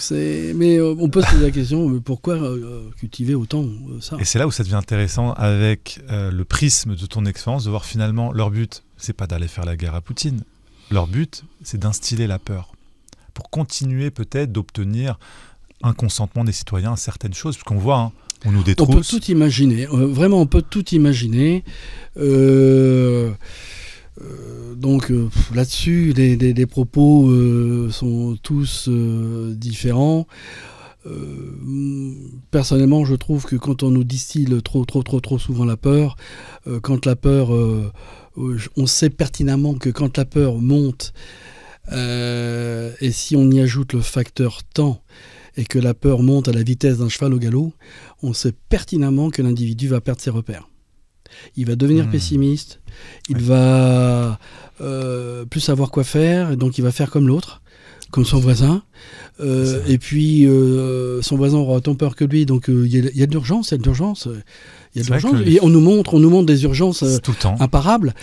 S1: mais on peut se poser la question, pourquoi cultiver autant ça ?
S2: Et c'est là où ça devient intéressant avec le prisme de ton expérience, de voir finalement leur but, c'est pas d'aller faire la guerre à Poutine. Leur but, c'est d'instiller la peur pour continuer peut-être d'obtenir un consentement des citoyens à certaines choses, puisqu'on voit, on nous détrousse.
S1: On peut tout imaginer, vraiment on peut tout imaginer. Donc là-dessus, les propos sont tous différents. Personnellement, je trouve que quand on nous distille trop souvent la peur, quand la peur, on sait pertinemment que quand la peur monte, et si on y ajoute le facteur temps, et que la peur monte à la vitesse d'un cheval au galop, on sait pertinemment que l'individu va perdre ses repères. Il va devenir pessimiste, il va plus savoir quoi faire, et donc il va faire comme l'autre, comme son voisin. Et puis son voisin aura autant peur que lui, donc il y a de l'urgence, Et on nous montre des urgences imparables.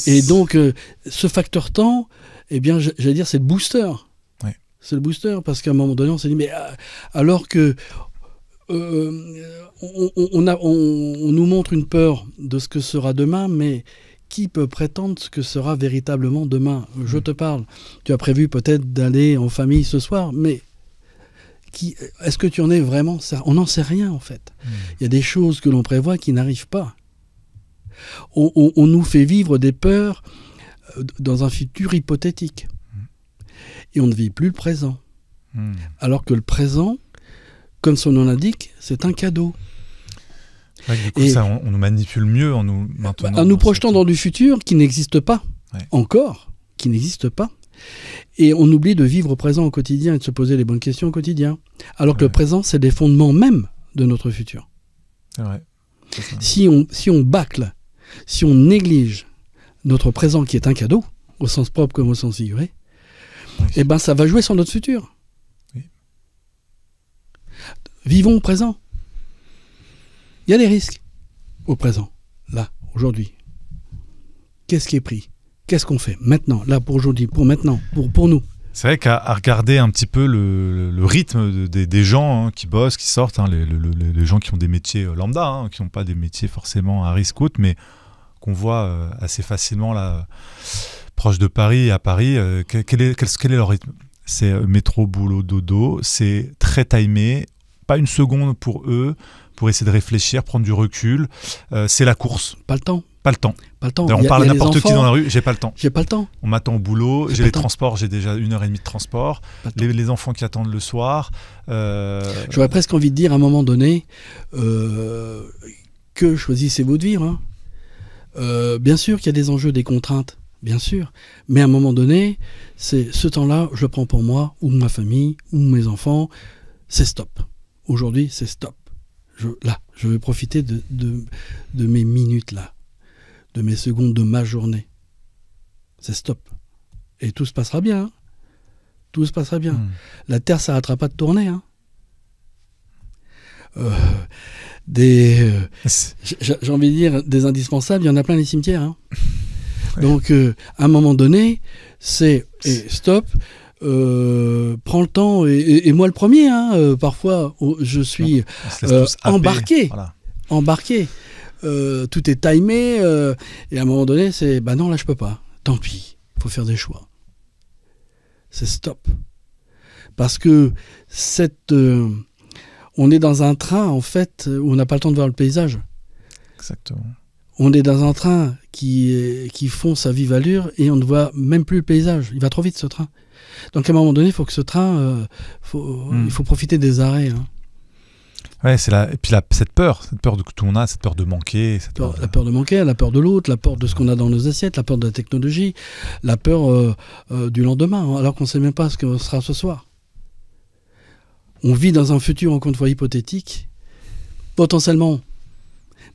S1: Et donc ce facteur temps, eh bien, j'allais dire, c'est le booster. C'est le booster, parce qu'à un moment donné, on s'est dit, mais alors que on nous montre une peur de ce que sera demain, mais qui peut prétendre ce que sera véritablement demain ? Je te parle. Tu as prévu peut-être d'aller en famille ce soir, mais est-ce que tu en es vraiment ? On n'en sait rien, en fait. Il y a des choses que l'on prévoit qui n'arrivent pas. On nous fait vivre des peurs dans un futur hypothétique. Et on ne vit plus le présent. Alors que le présent, comme son nom l'indique, c'est un cadeau.
S2: Ouais, du coup, ça, on nous manipule mieux en nous maintenant.
S1: En nous projetant dans du futur qui n'existe pas, encore, qui n'existe pas. Et on oublie de vivre au présent au quotidien et de se poser les bonnes questions au quotidien. Alors que le présent, c'est les fondements même de notre futur.
S2: C'est vrai.
S1: Si on bâcle, si on néglige notre présent qui est un cadeau, au sens propre comme au sens figuré, eh ben ça va jouer sur notre futur.
S2: Oui.
S1: Vivons au présent. Il y a des risques au présent, là, aujourd'hui. Qu'est-ce qui est pris? Qu'est-ce qu'on fait maintenant, là, pour aujourd'hui, pour maintenant, pour nous?
S2: C'est vrai qu'à regarder un petit peu le rythme des gens qui bossent, qui sortent, les gens qui ont des métiers lambda, qui n'ont pas des métiers forcément à risque haute, mais qu'on voit assez facilement là, proche de Paris et à Paris, quel est leur rythme? C'est métro, boulot, dodo, c'est très timé, pas une seconde pour eux, pour essayer de réfléchir, prendre du recul, c'est la course.
S1: Pas le temps.
S2: Pas le temps.
S1: Pas le temps.
S2: On parle à n'importe qui dans la rue, j'ai pas le temps.
S1: J'ai pas le temps.
S2: On m'attend au boulot, j'ai les transports, j'ai déjà 1h30 de transport, les enfants qui attendent le soir.
S1: J'aurais presque envie de dire à un moment donné que choisissez-vous de vivre. Bien sûr qu'il y a des enjeux, des contraintes, bien sûr. Mais à un moment donné, c'est ce temps-là, je le prends pour moi, ou ma famille, ou mes enfants. C'est stop. Aujourd'hui, c'est stop. Je vais profiter de mes minutes là. De mes secondes, de ma journée. C'est stop. Et tout se passera bien. Hein. Tout se passera bien. La Terre ne s'arrêtera pas de tourner. Hein. J'ai envie de dire, des indispensables, il y en a plein les cimetières. Hein. Ouais. Donc, à un moment donné, c'est stop. Prends le temps. Et moi le premier, hein, parfois, je suis embarqué. Voilà. Embarqué. Tout est timé et à un moment donné c'est non là je peux pas, tant pis, il faut faire des choix, c'est stop, parce que on est dans un train en fait où on n'a pas le temps de voir le paysage.
S2: Exactement.
S1: On est dans un train qui fonce à vive allure et on ne voit même plus le paysage, il va trop vite ce train, donc à un moment donné il faut que ce train il faut profiter des arrêts, hein.
S2: Ouais, et puis cette peur que tout le monde a, cette peur de manquer.
S1: La peur de manquer, la peur de l'autre, la peur de ce qu'on a dans nos assiettes, la peur de la technologie, la peur du lendemain, alors qu'on ne sait même pas ce que sera ce soir. On vit dans un futur, encore une fois, hypothétique, potentiellement.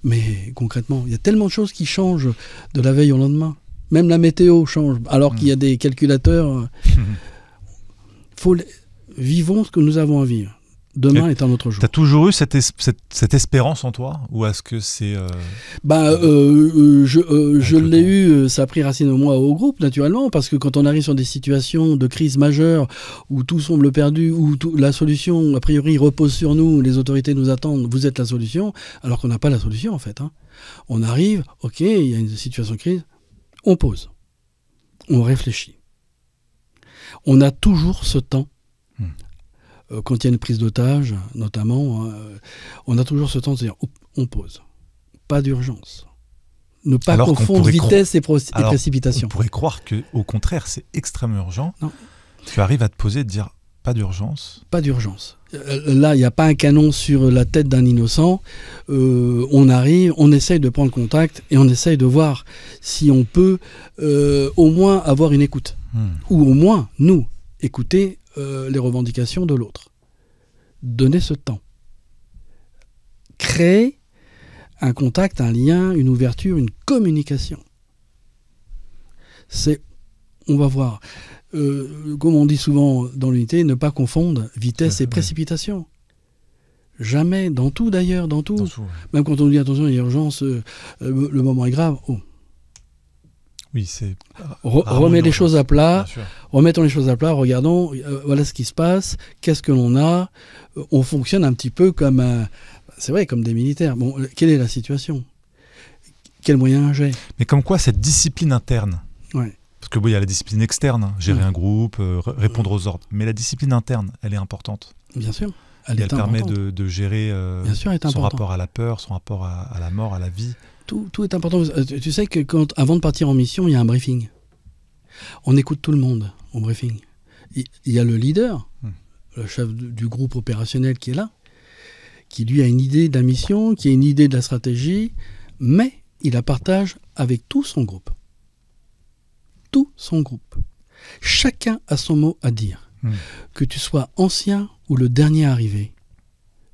S1: Mais concrètement, il y a tellement de choses qui changent de la veille au lendemain. Même la météo change, alors qu'il y a des calculateurs. Vivons ce que nous avons à vivre. Demain est un autre jour.
S2: Tu as toujours eu cette espérance en toi? Ou est-ce que c'est...
S1: Je l'ai eu, ça a pris racine au moi, au groupe, naturellement, parce que quand on arrive sur des situations de crise majeure, où tout semble perdu, où la solution, a priori, repose sur nous, les autorités nous attendent, vous êtes la solution, alors qu'on n'a pas la solution, en fait. Hein. On arrive, ok, il y a une situation de crise, on pose, on réfléchit. On a toujours ce temps. Quand il y a une prise d'otage, notamment, on a toujours ce temps de dire on pose. Pas d'urgence. Ne pas confondre vitesse et précipitation.
S2: On pourrait croire qu'au contraire, c'est extrêmement urgent. Non. Tu arrives à te poser et te dire pas d'urgence.
S1: Pas d'urgence. Là, il n'y a pas un canon sur la tête d'un innocent. On arrive, on essaye de prendre contact et on essaye de voir si on peut au moins avoir une écoute. Ou au moins, nous, écouter les revendications de l'autre. Donner ce temps. Créer un contact, un lien, une ouverture, une communication. On va voir. Comme on dit souvent dans l'unité, ne pas confondre vitesse et précipitation. Jamais, dans tout d'ailleurs, dans tout. Même quand on dit attention, il y a urgence, le moment est grave. Oh.
S2: Oui, c'est...
S1: Remets les choses à plat, remettons les choses à plat, regardons, voilà ce qui se passe, qu'est-ce que l'on a, on fonctionne un petit peu comme, c'est vrai, comme des militaires. Bon, quelle est la situation? Quels moyens j'ai?
S2: Mais comme quoi, cette discipline interne, parce que il y a la discipline externe, gérer un groupe, répondre aux ordres, mais la discipline interne, elle est importante.
S1: Bien sûr.
S2: Elle permet de gérer son rapport à la peur, son rapport à la mort, à la vie.
S1: Tout est important. Tu sais que avant de partir en mission, il y a un briefing. On écoute tout le monde au briefing. Il y a le leader, le chef du groupe opérationnel qui est là, qui lui a une idée de la mission, qui a une idée de la stratégie, mais il la partage avec tout son groupe. Tout son groupe. Chacun a son mot à dire. Que tu sois ancien ou le dernier arrivé,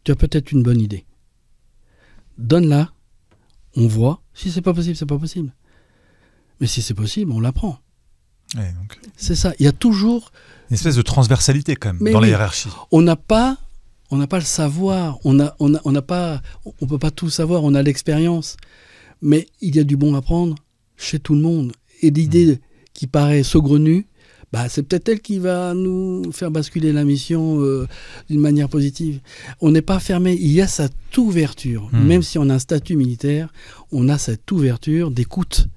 S1: tu as peut-être une bonne idée. Donne-la, on voit. Si c'est pas possible, c'est pas possible. Mais si c'est possible, on l'apprend.
S2: Ouais, donc...
S1: C'est ça. Il y a toujours
S2: une espèce de transversalité quand même dans la hiérarchie. On n'a pas
S1: le savoir. On peut pas tout savoir. On a l'expérience. Mais il y a du bon à prendre chez tout le monde. Et l'idée qui paraît saugrenue, c'est peut-être elle qui va nous faire basculer la mission d'une manière positive. On n'est pas fermé. Il y a cette ouverture. Même si on a un statut militaire, on a cette ouverture d'écoute.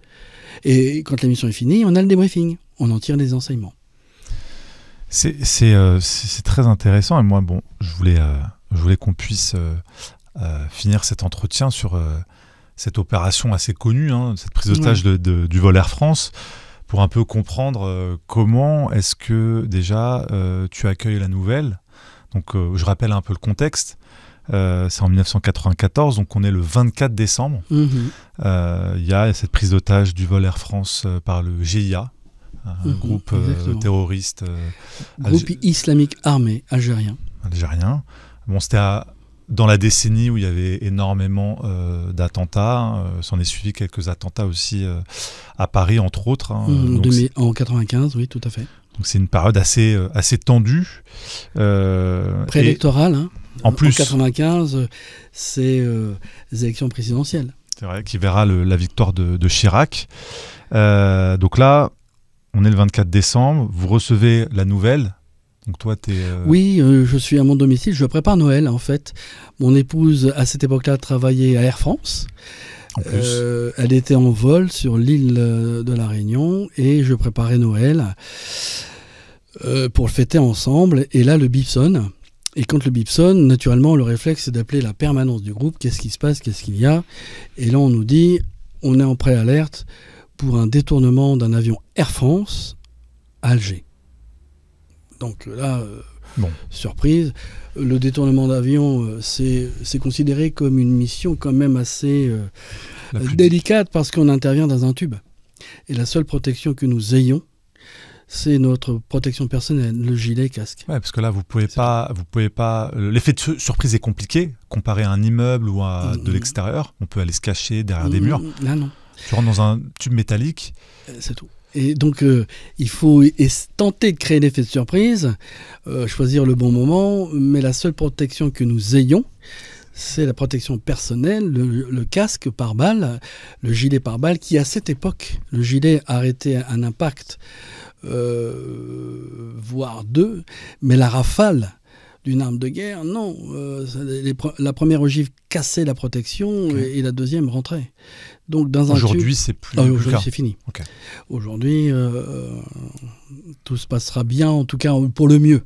S1: Et quand la mission est finie, on a le débriefing. On en tire des enseignements.
S2: C'est très intéressant. Et moi, je voulais qu'on puisse finir cet entretien sur cette opération assez connue, cette prise d'otage du vol Air France, pour un peu comprendre comment est-ce que déjà tu accueilles la nouvelle. Donc je rappelle un peu le contexte. C'est en 1994, donc on est le 24 décembre. Il y a cette prise d'otage du vol Air France par le GIA, un groupe terroriste.
S1: Groupe islamique armé algérien.
S2: C'était dans la décennie où il y avait énormément d'attentats. S'en est suivi quelques attentats aussi à Paris, entre autres.
S1: En 95, oui, tout à fait.
S2: Donc c'est une période assez tendue.
S1: Préélectorale,
S2: En plus,
S1: en 95, c'est les élections présidentielles.
S2: C'est vrai, qui verra la victoire de Chirac. Donc là, on est le 24 décembre, vous recevez la nouvelle. Donc toi,
S1: Oui, je suis à mon domicile, je prépare Noël en fait. Mon épouse, à cette époque-là, travaillait à Air France.
S2: En plus.
S1: Elle était en vol sur l'île de la Réunion et je préparais Noël pour le fêter ensemble. Et là, le bip sonne. Et quand le bip sonne, naturellement, le réflexe, c'est d'appeler la permanence du groupe. Qu'est-ce qui se passe? Qu'est-ce qu'il y a? Et là, on nous dit, on est en préalerte pour un détournement d'un avion Air France à Alger. Donc là, surprise. Le détournement d'avion, c'est considéré comme une mission quand même assez délicate parce qu'on intervient dans un tube. Et la seule protection que nous ayons, c'est notre protection personnelle, le gilet, casque.
S2: Ouais, parce que là, vous pouvez pas. L'effet de surprise est compliqué comparé à un immeuble ou à de l'extérieur. On peut aller se cacher derrière des murs.
S1: Là, non.
S2: Tu rentres dans un tube métallique.
S1: C'est tout. Et donc, il faut tenter de créer l'effet de surprise, choisir le bon moment, mais la seule protection que nous ayons, c'est la protection personnelle, le casque par balle, le gilet par balle, qui à cette époque, le gilet arrêtait un impact, voire deux, mais la rafale d'une arme de guerre, non. La première ogive cassait la protection et la deuxième rentrait. Donc, dans
S2: aujourd'hui, c'est plus.
S1: Aujourd'hui, c'est fini.
S2: Okay.
S1: Aujourd'hui, tout se passera bien, en tout cas pour le mieux,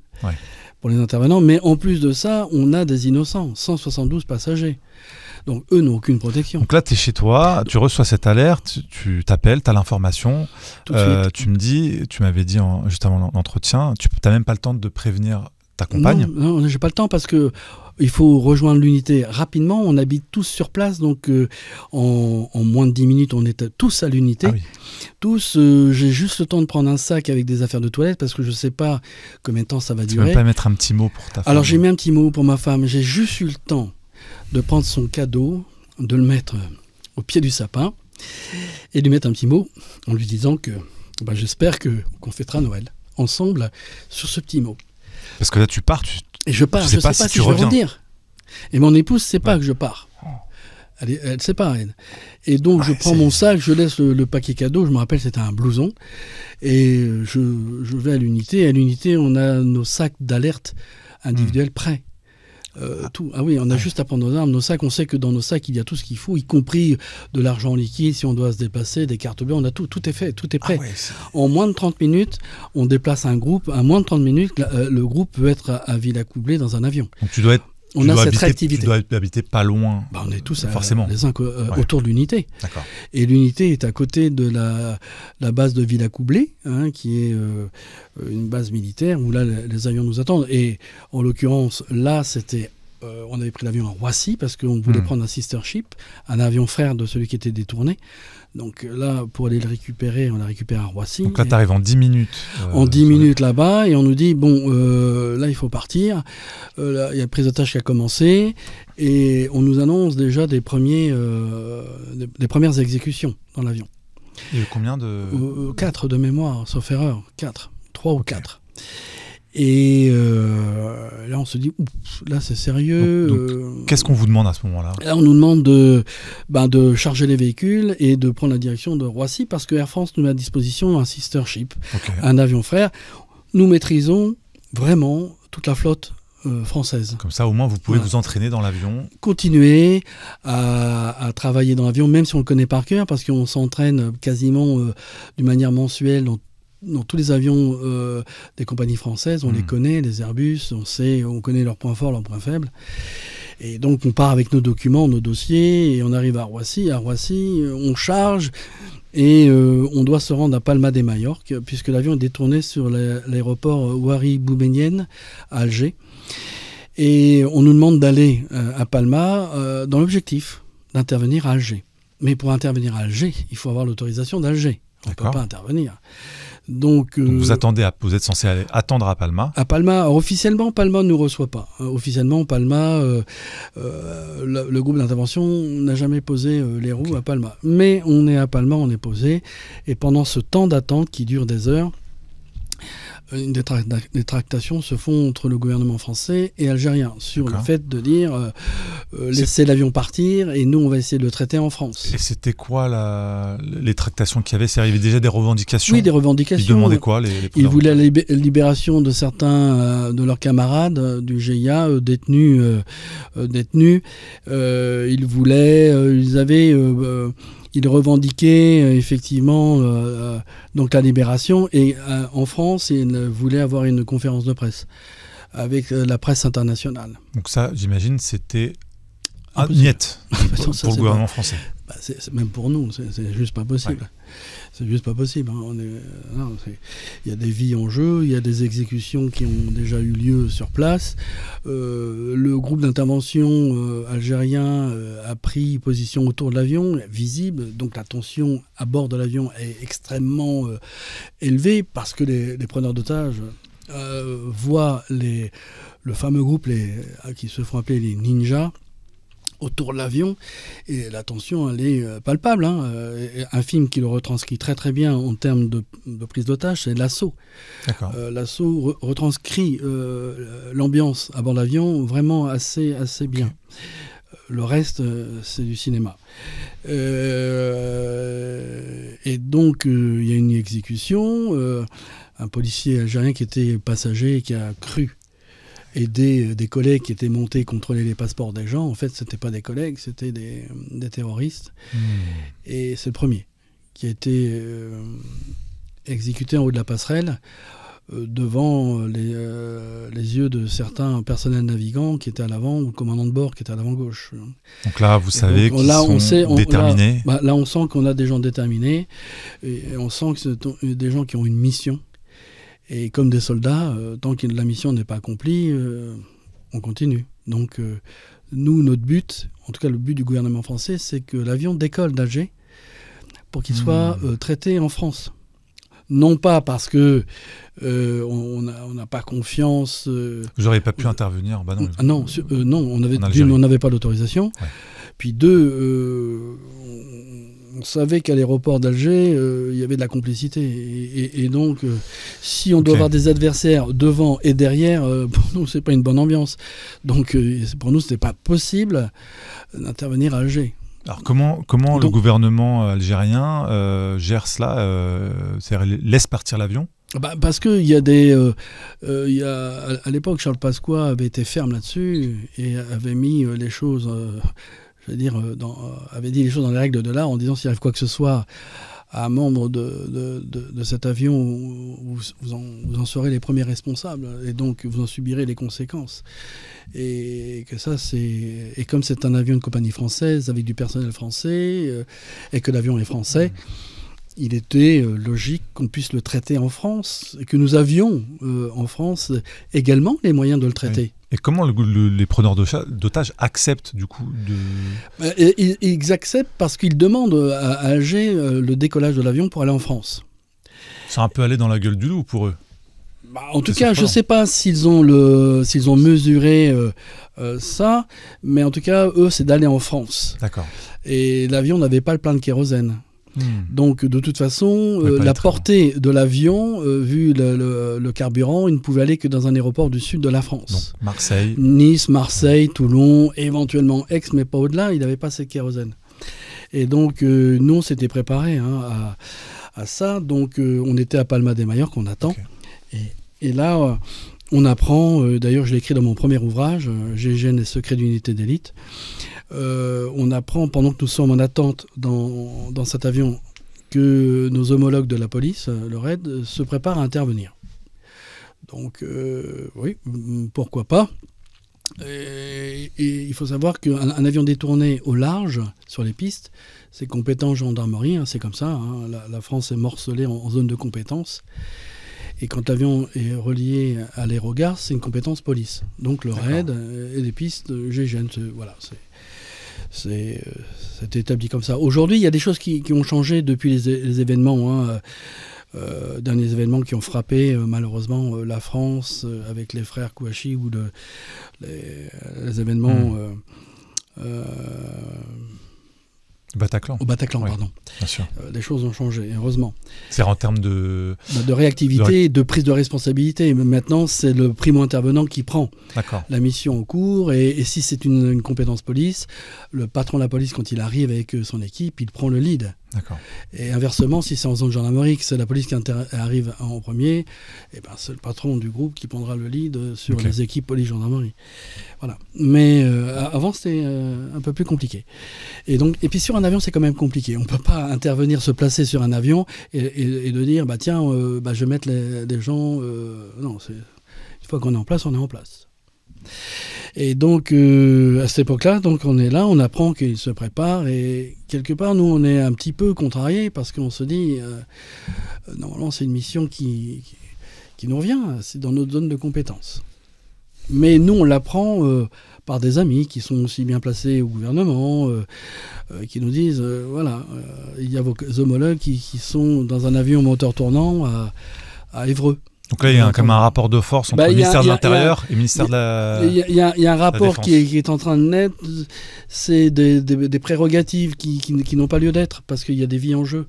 S1: pour les intervenants. Mais en plus de ça, on a des innocents, 172 passagers. Donc, eux n'ont aucune protection.
S2: Donc là, tu es chez toi, tu reçois cette alerte, tu t'appelles, tu as l'information. Tu me dis, tu m'avais dit juste avant l'entretien, tu n'as même pas le temps de prévenir ta compagne?
S1: Non, j'ai pas le temps parce que il faut rejoindre l'unité rapidement. On habite tous sur place, donc en moins de 10 minutes, on est tous à l'unité. Tous, j'ai juste le temps de prendre un sac avec des affaires de toilette parce que je sais pas combien de temps ça va durer.
S2: Tu peux même pas mettre un petit mot pour ta femme?
S1: Alors j'ai mis un petit mot pour ma femme. J'ai juste eu le temps de prendre son cadeau, de le mettre au pied du sapin et de lui mettre un petit mot en lui disant que j'espère qu'on fêtera Noël ensemble sur ce petit mot.
S2: Parce que là, tu pars,
S1: et je pars, je sais pas si je vais revenir. Et mon épouse ne sait pas que je pars. Elle ne sait pas, elle. Et donc, je prends mon sac, je laisse le paquet cadeau. Je me rappelle, c'était un blouson. Et je vais à l'unité. À l'unité, on a nos sacs d'alerte individuels prêts. Tout. Ah oui, on a juste à prendre nos armes, nos sacs. On sait que dans nos sacs, il y a tout ce qu'il faut, y compris de l'argent liquide, si on doit se déplacer, des cartes bleues. On a tout. Tout est fait, tout est prêt. En moins de 30 minutes, on déplace un groupe. À moins de 30 minutes, le groupe peut être à Villacoublay dans un avion.
S2: Donc, tu dois être.
S1: On a cette réactivité.
S2: Tu dois habiter pas loin.
S1: On est tous
S2: forcément
S1: les uns autour de l'unité.
S2: D'accord.
S1: Et l'unité est à côté de la base de Villacoublay, qui est une base militaire où là les avions nous attendent. Et en l'occurrence, là, c'était on avait pris l'avion à Roissy parce qu'on voulait prendre un sister ship, un avion frère de celui qui était détourné. Donc là, pour aller le récupérer, on l'a récupéré à Roissy.
S2: Donc là, tu arrives en 10 minutes.
S1: En 10 minutes là-bas, et on nous dit, bon, là, il faut partir. Là, il y a le prise d'otage qui a commencé, et on nous annonce déjà des premières exécutions dans l'avion.
S2: Il y a eu combien de...
S1: 4 de mémoire, sauf erreur. 4. 3 ou 4. Et là, on se dit, là, c'est sérieux.
S2: Donc, qu'est-ce qu'on vous demande à ce moment-là ?
S1: Là, on nous demande de charger les véhicules et de prendre la direction de Roissy parce que Air France nous met à disposition un sister ship, un avion frère. Nous maîtrisons vraiment toute la flotte française.
S2: Comme ça, au moins, vous pouvez vous entraîner dans l'avion.
S1: Continuer à travailler dans l'avion, même si on le connaît par cœur, parce qu'on s'entraîne quasiment d'une manière mensuelle dans tous les avions des compagnies françaises. On les connaît, les Airbus, on connaît leurs points forts, leurs points faibles. Et donc, on part avec nos documents, nos dossiers, et on arrive à Roissy. À Roissy, on charge, et on doit se rendre à Palma de Majorque, puisque l'avion est détourné sur l'aéroport Ouari Boumedienne à Alger. Et on nous demande d'aller à Palma dans l'objectif d'intervenir à Alger. Mais pour intervenir à Alger, il faut avoir l'autorisation d'Alger. On ne peut pas intervenir. Donc
S2: vous êtes censé attendre à Palma.
S1: À Palma, alors, officiellement, Palma ne nous reçoit pas. Officiellement, Palma, le groupe d'intervention n'a jamais posé les roues à Palma. Mais on est à Palma, on est posé. Et pendant ce temps d'attente qui dure des heures, des tractations se font entre le gouvernement français et algérien sur le fait de dire laissez l'avion partir et nous on va essayer de le traiter en France.
S2: Et c'était quoi les tractations qu'il y avait ? Il y avait déjà des revendications ?
S1: Oui, des revendications.
S2: Ils demandaient quoi
S1: Ils voulaient la libération de certains de leurs camarades du GIA détenus. Ils revendiquaient effectivement donc la libération et en France, ils voulaient avoir une conférence de presse avec la presse internationale.
S2: Donc ça, j'imagine, c'était niette pour le gouvernement français.
S1: C'est même pour nous, c'est juste pas possible. Ouais. C'est juste pas possible. Il y a des vies en jeu, il y a des exécutions qui ont déjà eu lieu sur place. Le groupe d'intervention algérien a pris position autour de l'avion, visible. Donc la tension à bord de l'avion est extrêmement élevée parce que les preneurs d'otages voient le fameux groupe qui se font appeler les ninjas autour de l'avion, et la tension, elle est palpable. Un film qui le retranscrit très très bien en termes de prise d'otage, c'est L'Assaut. L'Assaut retranscrit l'ambiance à bord de l'avion vraiment assez bien. Le reste, c'est du cinéma. Et donc, il y a une exécution. Un policier algérien qui était passager et qui a cru aider des collègues qui étaient montés contrôler les passeports des gens. En fait, ce n'étaient pas des collègues, c'était des terroristes. Et c'est le premier qui a été exécuté en haut de la passerelle devant les yeux de certains personnels navigants qui étaient à l'avant, ou le commandant de bord qui était à l'avant gauche.
S2: Donc là, vous savez qu'ils sont déterminés.
S1: Là, on sent qu'on a des gens déterminés, et on sent que c'est des gens qui ont une mission. Et comme des soldats, tant que la mission n'est pas accomplie, on continue. Donc nous, notre but, en tout cas le but du gouvernement français, c'est que l'avion décolle d'Alger pour qu'il soit traité en France. Non pas parce que on n'a pas confiance.
S2: Vous n'auriez pas pu intervenir ?
S1: Non, on n'avait pas l'autorisation. Ouais. Puis on savait qu'à l'aéroport d'Alger, il y avait de la complicité. Et donc, si on doit avoir des adversaires devant et derrière, pour nous, ce n'est pas une bonne ambiance. Donc, pour nous, ce n'était pas possible d'intervenir à Alger.
S2: Alors, comment le gouvernement algérien gère cela c'est-à-dire, laisse partir l'avion ?
S1: Parce qu'il y a à l'époque, Charles Pasqua avait été ferme là-dessus et avait mis les choses... avait dit les choses dans les règles de l'art en disant s'il arrive quoi que ce soit à un membre de cet avion, vous en serez les premiers responsables et donc vous en subirez les conséquences. Et que ça, et comme c'est un avion de compagnie française avec du personnel français et que l'avion est français, il était logique qu'on puisse le traiter en France et que nous avions en France également les moyens de le traiter.
S2: Et comment les preneurs d'otages acceptent du coup
S1: Ils acceptent parce qu'ils demandent à Alger le décollage de l'avion pour aller en France.
S2: C'est un peu aller dans la gueule du loup pour eux.
S1: En tout cas, je ne sais pas s'ils ont mesuré ça, mais en tout cas, eux, c'est d'aller en France.
S2: D'accord.
S1: Et l'avion n'avait pas le plein de kérosène. Donc, de toute façon, la portée de l'avion, vu le carburant, il ne pouvait aller que dans un aéroport du sud de la France.
S2: Donc, Marseille.
S1: Nice, Marseille, Toulon, éventuellement Aix, mais pas au-delà, il n'avait pas ces kérosènes. Et donc, nous, on s'était préparés à ça. Donc, on était à Palma de Majorque, on attend. Okay. Et là, on apprend, d'ailleurs, je l'ai écrit dans mon premier ouvrage, GIGN et secrets d'unité d'élite. On apprend pendant que nous sommes en attente dans cet avion que nos homologues de la police, le RAID, se préparent à intervenir. Donc oui, pourquoi pas. Et il faut savoir qu'un avion détourné au large sur les pistes, c'est compétent gendarmerie, c'est comme ça. La France est morcelée en zone de compétence. Et quand l'avion est relié à l'aérogare, c'est une compétence police. Donc le RAID et les pistes GIGN, voilà, c'est établi comme ça. Aujourd'hui, il y a des choses qui ont changé depuis les événements, derniers événements qui ont frappé malheureusement la France avec les frères Kouachi ou les événements...
S2: Bataclan.
S1: Au Bataclan, oui, pardon.
S2: Bien sûr.
S1: Les choses ont changé, heureusement.
S2: C'est en termes de
S1: réactivité, de prise de responsabilité. Maintenant, c'est le primo-intervenant qui prend la mission en cours. Et si c'est une compétence police, le patron de la police, quand il arrive avec son équipe, il prend le lead.
S2: D'accord.
S1: Et inversement, si c'est en zone gendarmerie, que c'est la police qui arrive en premier, et ben c'est le patron du groupe qui prendra le lead sur les équipes police-gendarmerie. Voilà. Mais avant, c'était un peu plus compliqué. Et puis sur un avion, c'est quand même compliqué. On ne peut pas intervenir, se placer sur un avion et de dire, tiens, je vais mettre les gens... non, une fois qu'on est en place, on est en place. Et donc, à cette époque-là, donc on est là, on apprend qu'il se prépare et quelque part, nous, on est un petit peu contrariés parce qu'on se dit, normalement, c'est une mission qui nous revient, c'est dans notre zone de compétence. Mais nous, on l'apprend par des amis qui sont aussi bien placés au gouvernement, qui nous disent, il y a vos homologues qui sont dans un avion moteur tournant à Évreux.
S2: Donc là, il y a quand même un rapport de force entre le ministère de l'Intérieur et le ministère de la
S1: Il y a un rapport qui est en train de naître. C'est des prérogatives qui n'ont pas lieu d'être parce qu'il y a des vies en jeu.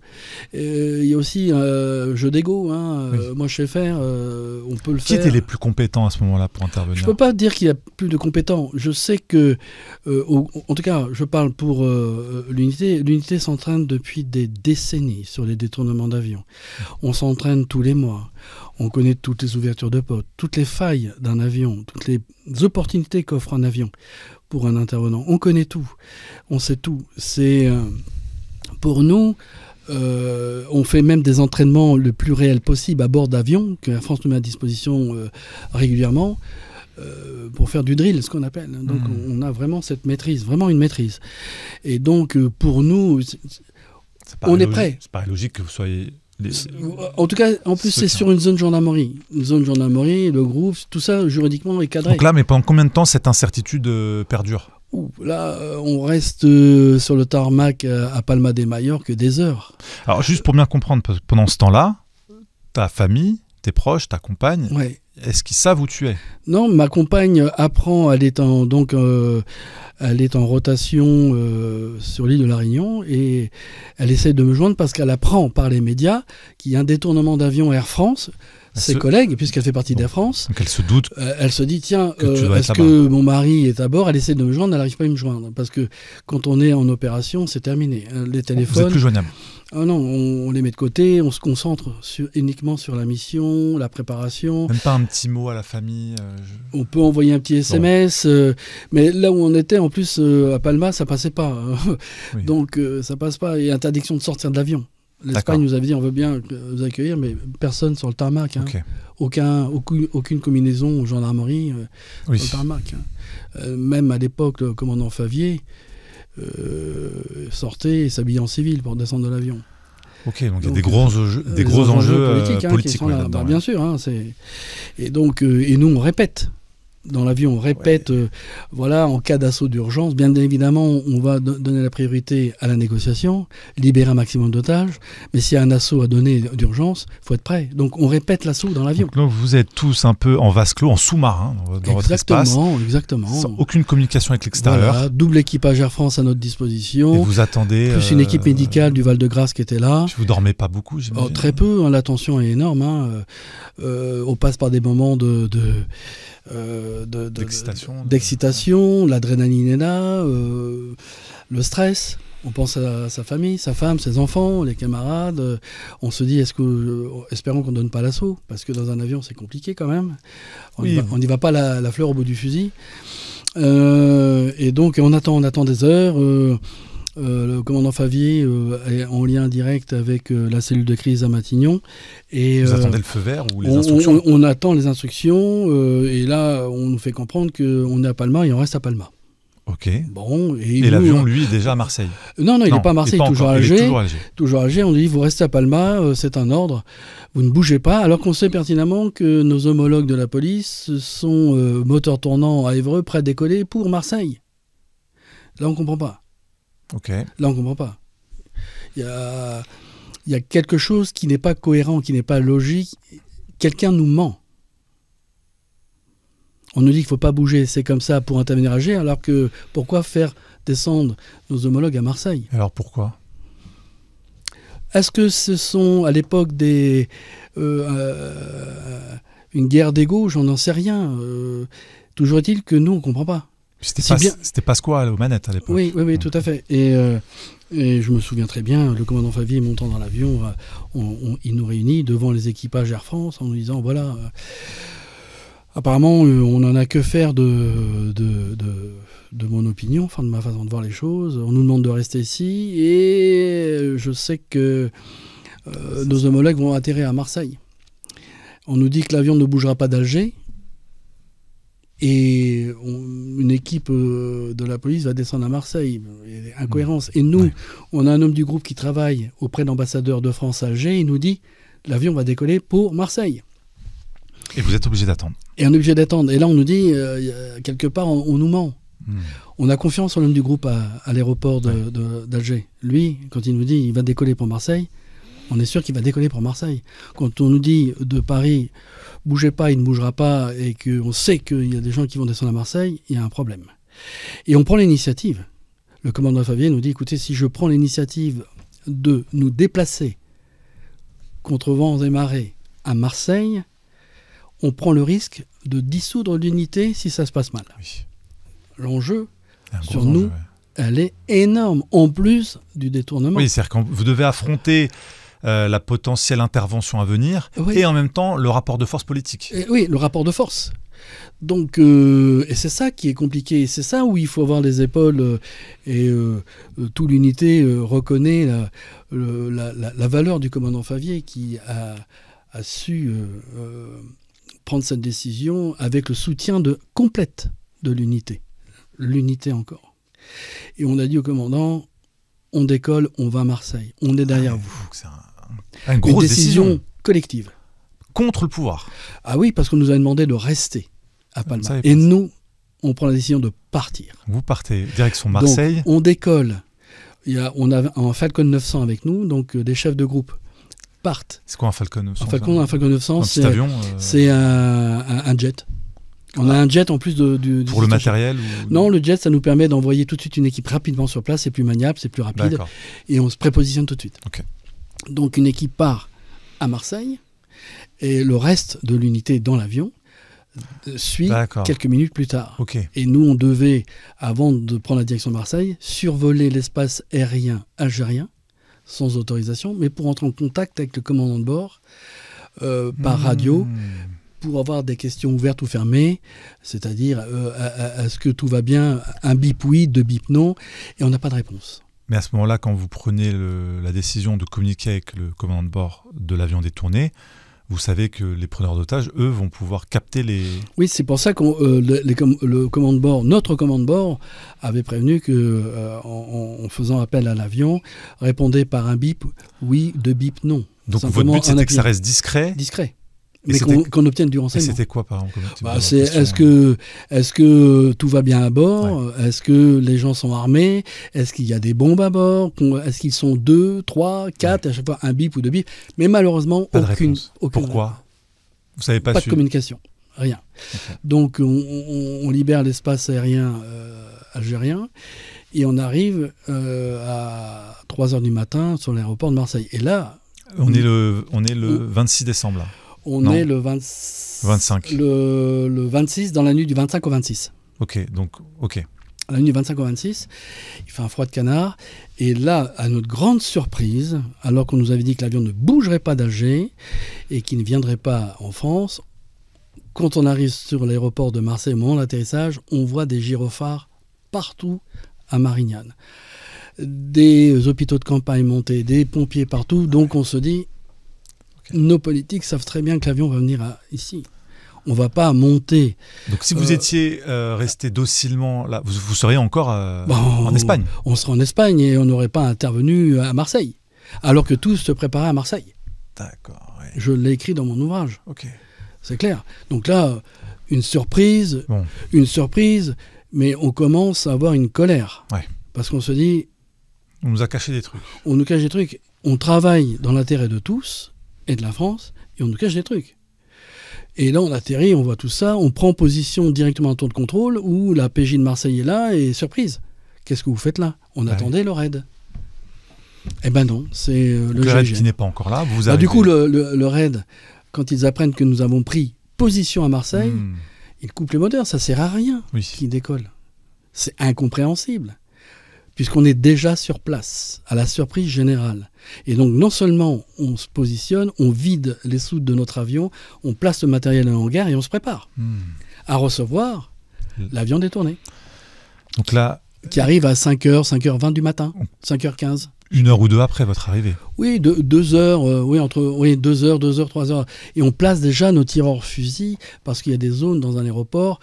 S1: Il y a aussi un jeu d'ego. Moi, je sais faire, on peut le faire.
S2: Qui étaient les plus compétents à ce moment-là pour intervenir ?
S1: Je ne peux pas dire qu'il y a plus de compétents. Je sais que, en tout cas, je parle pour l'unité. L'unité s'entraîne depuis des décennies sur les détournements d'avions. On s'entraîne tous les mois. On connaît toutes les ouvertures de portes, toutes les failles d'un avion, toutes les opportunités qu'offre un avion pour un intervenant. On connaît tout, on sait tout. C'est pour nous, on fait même des entraînements le plus réel possible à bord d'avions que la France nous met à disposition régulièrement pour faire du drill, ce qu'on appelle. Donc on a vraiment cette maîtrise, vraiment une maîtrise. Et donc pour nous, on est prêt.
S2: C'est pas logique que vous soyez...
S1: En tout cas, en plus, c'est sur une zone gendarmerie. Une zone gendarmerie, le groupe, tout ça, juridiquement, est cadré.
S2: Donc là, mais pendant combien de temps cette incertitude perdure ?
S1: Là, on reste sur le tarmac à Palma de Majorque des heures.
S2: Alors, juste pour bien comprendre, pendant ce temps-là, ta famille, tes proches, ta compagne, est-ce qu'ils savent où tu es ?
S1: Non, ma compagne apprend, elle est en rotation sur l'île de la Réunion et elle essaie de me joindre parce qu'elle apprend par les médias qu'il y a un détournement d'avion Air France. Ses collègues, puisqu'elle fait partie d'Air France.
S2: Donc elle se doute.
S1: Elle se dit, tiens, est-ce que mon mari est à bord ? Elle essaie de me joindre, elle n'arrive pas à me joindre. Parce que quand on est en opération, c'est terminé. Les téléphones...
S2: Vous n'êtes plus joignable.
S1: Ah non, on les met de côté, on se concentre uniquement sur la mission, la préparation.
S2: Même pas un petit mot à la famille
S1: On peut envoyer un petit SMS, mais là où on était, en plus, à Palma, ça passait pas. Oui. Donc, ça passe pas. Il y a interdiction de sortir de l'avion. L'Espagne nous avait dit on veut bien vous accueillir, mais personne sur le tarmac. Aucune combinaison aux gendarmeries sur le tarmac. Même à l'époque, le commandant Favier sortait et s'habillait en civil pour descendre de l'avion.
S2: Ok, donc il y a des gros enjeux politiques
S1: qui sont là. Bien sûr. Et donc, et nous, on répète. dans l'avion, on répète, en cas d'assaut d'urgence, bien évidemment, on va donner la priorité à la négociation, libérer un maximum d'otages, mais s'il y a un assaut à donner d'urgence, il faut être prêt. Donc on répète l'assaut dans l'avion.
S2: Donc vous êtes tous un peu en vase clos, en sous-marin dans votre espace.
S1: Exactement.
S2: Sans aucune communication avec l'extérieur.
S1: Voilà, double équipage Air France à notre disposition.
S2: Et vous attendez...
S1: Plus une équipe médicale du Val-de-Grâce qui était là.
S2: Vous dormez pas beaucoup, j'imagine.
S1: Très peu, hein, la tension est énorme. On passe par des moments d'excitation, l'adrénaline est là, le stress. On pense à sa famille, sa femme, ses enfants, les camarades. On se dit, espérons qu'on ne donne pas l'assaut, parce que dans un avion, c'est compliqué quand même. On n'y va pas la fleur au bout du fusil. Et donc, on attend des heures. Le commandant Favier est en lien direct avec la cellule de crise à Matignon. Et,
S2: vous attendez le feu vert ou les instructions?
S1: On attend les instructions. Et là, on nous fait comprendre qu'on est à Palma et on reste à Palma.
S2: Ok.
S1: Bon,
S2: et l'avion, lui, est déjà à Marseille?
S1: Non, il n'est pas à Marseille, toujours à Alger.
S2: Toujours à Alger.
S1: On dit, vous restez à Palma, c'est un ordre, vous ne bougez pas, alors qu'on sait pertinemment que nos homologues de la police sont moteurs tournants à Évreux, prêts à décoller pour Marseille. Là, on ne comprend pas.
S2: Ok.
S1: Là, on ne comprend pas. Il y a quelque chose qui n'est pas cohérent, qui n'est pas logique. Quelqu'un nous ment. On nous dit qu'il ne faut pas bouger, c'est comme ça pour intervenir à Alger, alors que pourquoi faire descendre nos homologues à Marseille?
S2: Alors pourquoi?
S1: Est-ce que ce sont à l'époque une guerre d'ego? J'en sais rien. Toujours est-il que nous, on ne comprend pas.
S2: C'était Pasqua aux manettes à l'époque.
S1: Oui, tout à fait. Et je me souviens très bien, le commandant Favier montant dans l'avion, il nous réunit devant les équipages Air France en nous disant, voilà... Apparemment, on n'en a que faire de mon opinion, enfin de ma façon de voir les choses. On nous demande de rester ici et je sais que nos homologues vont atterrir à Marseille. On nous dit que l'avion ne bougera pas d'Alger et une équipe de la police va descendre à Marseille. Incohérence. Et nous, on a un homme du groupe qui travaille auprès de l'ambassadeur de France à Alger. Il nous dit l'avion va décoller pour Marseille.
S2: Et vous êtes obligé d'attendre.
S1: Et on est obligé d'attendre. Et là, on nous dit, quelque part, on nous ment. On a confiance en l'homme du groupe à l'aéroport d'Alger. Lui, quand il nous dit il va décoller pour Marseille, on est sûr qu'il va décoller pour Marseille. Quand on nous dit de Paris, bougez pas, il ne bougera pas, et qu'on sait qu'il y a des gens qui vont descendre à Marseille, il y a un problème. Et on prend l'initiative. Le commandant Favier nous dit, écoutez, si je prends l'initiative de nous déplacer contre vents et marées à Marseille, on prend le risque de dissoudre l'unité si ça se passe mal. Oui. L'enjeu, sur nous, elle est énorme, en plus du détournement.
S2: Oui, c'est-à-dire que vous devez affronter la potentielle intervention à venir et en même temps le rapport de force politique.
S1: Oui, le rapport de force. Donc, et c'est ça qui est compliqué. C'est ça où il faut avoir les épaules et toute l'unité reconnaît la valeur du commandant Favier qui a su... prendre cette décision avec le soutien complète de l'unité. L'unité encore. Et on a dit au commandant, on décolle, on va à Marseille. On est derrière vous.
S2: C'est une grosse
S1: décision collective.
S2: Contre le pouvoir.
S1: Ah oui, parce qu'on nous a demandé de rester à Palma. Et nous, on prend la décision de partir.
S2: Vous partez direction Marseille.
S1: Donc, on décolle. On a un Falcon 900 avec nous, donc des chefs de groupe partent.
S2: C'est quoi un Falcon 900?
S1: Un Falcon 900, c'est un jet. On a un jet en plus du
S2: pour le matériel
S1: Non, le jet, ça nous permet d'envoyer tout de suite une équipe rapidement sur place. C'est plus maniable, c'est plus rapide. Et on se prépositionne tout de suite.
S2: Okay.
S1: Donc une équipe part à Marseille et le reste de l'unité dans l'avion suit quelques minutes plus tard.
S2: Okay.
S1: Et nous, on devait, avant de prendre la direction de Marseille, survoler l'espace aérien algérien sans autorisation, mais pour entrer en contact avec le commandant de bord par radio, pour avoir des questions ouvertes ou fermées, c'est-à-dire est-ce que tout va bien, un bip oui, deux bip non, et on n'a pas de réponse.
S2: Mais à ce moment-là, quand vous prenez la décision de communiquer avec le commandant de bord de l'avion détourné, vous savez que les preneurs d'otages, eux, vont pouvoir capter les...
S1: Oui, c'est pour ça que le commandant de bord, notre commandant de bord, avait prévenu qu'en faisant appel à l'avion, répondait par un bip oui, deux bip non.
S2: Donc votre but, c'était que ça reste discret?
S1: Discret. mais qu'on obtienne du renseignement.
S2: Et c'était quoi, par exemple,
S1: est-ce que tout va bien à bord? Est-ce que les gens sont armés? Est-ce qu'il y a des bombes à bord? Est-ce qu'ils sont 2, 3, 4, à chaque fois un bip ou 2 bips? Mais malheureusement, aucune.
S2: Pourquoi? Vous savez pas
S1: de communication, rien. Okay. Donc on libère l'espace aérien algérien et on arrive à 3h du matin sur l'aéroport de Marseille. Et là...
S2: On est le 26 décembre, là.
S1: On est le 25. Le 26, dans la nuit du 25 au 26.
S2: Ok.
S1: La nuit du 25 au 26, il fait un froid de canard. Et là, à notre grande surprise, alors qu'on nous avait dit que l'avion ne bougerait pas d'Alger et qu'il ne viendrait pas en France, quand on arrive sur l'aéroport de Marseille au moment de l'atterrissage, on voit des gyrophares partout à Marignane. Des hôpitaux de campagne montés, des pompiers partout. Donc on se dit... Nos politiques savent très bien que l'avion va venir ici. On ne va pas monter.
S2: Donc si vous étiez resté docilement là, vous seriez encore en Espagne.
S1: On serait en Espagne et on n'aurait pas intervenu à Marseille. Alors que tout se préparait à Marseille.
S2: D'accord. Ouais.
S1: Je l'ai écrit dans mon ouvrage.
S2: Ok.
S1: C'est clair. Donc là, une surprise, mais on commence à avoir une colère.
S2: Ouais.
S1: Parce qu'on se dit...
S2: On nous a caché des trucs.
S1: On nous cache des trucs. On travaille dans l'intérêt de tous et de la France, et on nous cache des trucs. Et là, on atterrit, on voit tout ça, on prend position directement en tour de contrôle, où la PJ de Marseille est là, et surprise. Qu'est-ce que vous faites là? On attendait le raid. Eh ben non, c'est le
S2: raid qui n'est pas encore là.
S1: Du coup, le raid, quand ils apprennent que nous avons pris position à Marseille, ils coupent les moteurs, ça sert à rien qu'ils décollent. C'est incompréhensible. Puisqu'on est déjà sur place, à la surprise générale. Et donc, non seulement on se positionne, on vide les soutes de notre avion, on place le matériel en hangar et on se prépare à recevoir l'avion détourné.
S2: Donc là...
S1: Qui arrive à 5h, 5h20 du matin, 5h15.
S2: 1 heure ou deux après votre arrivée.
S1: Oui, 2 heures, entre 2 heures, 2 heures, 3 heures. Et on place déjà nos tireurs fusils parce qu'il y a des zones dans un aéroport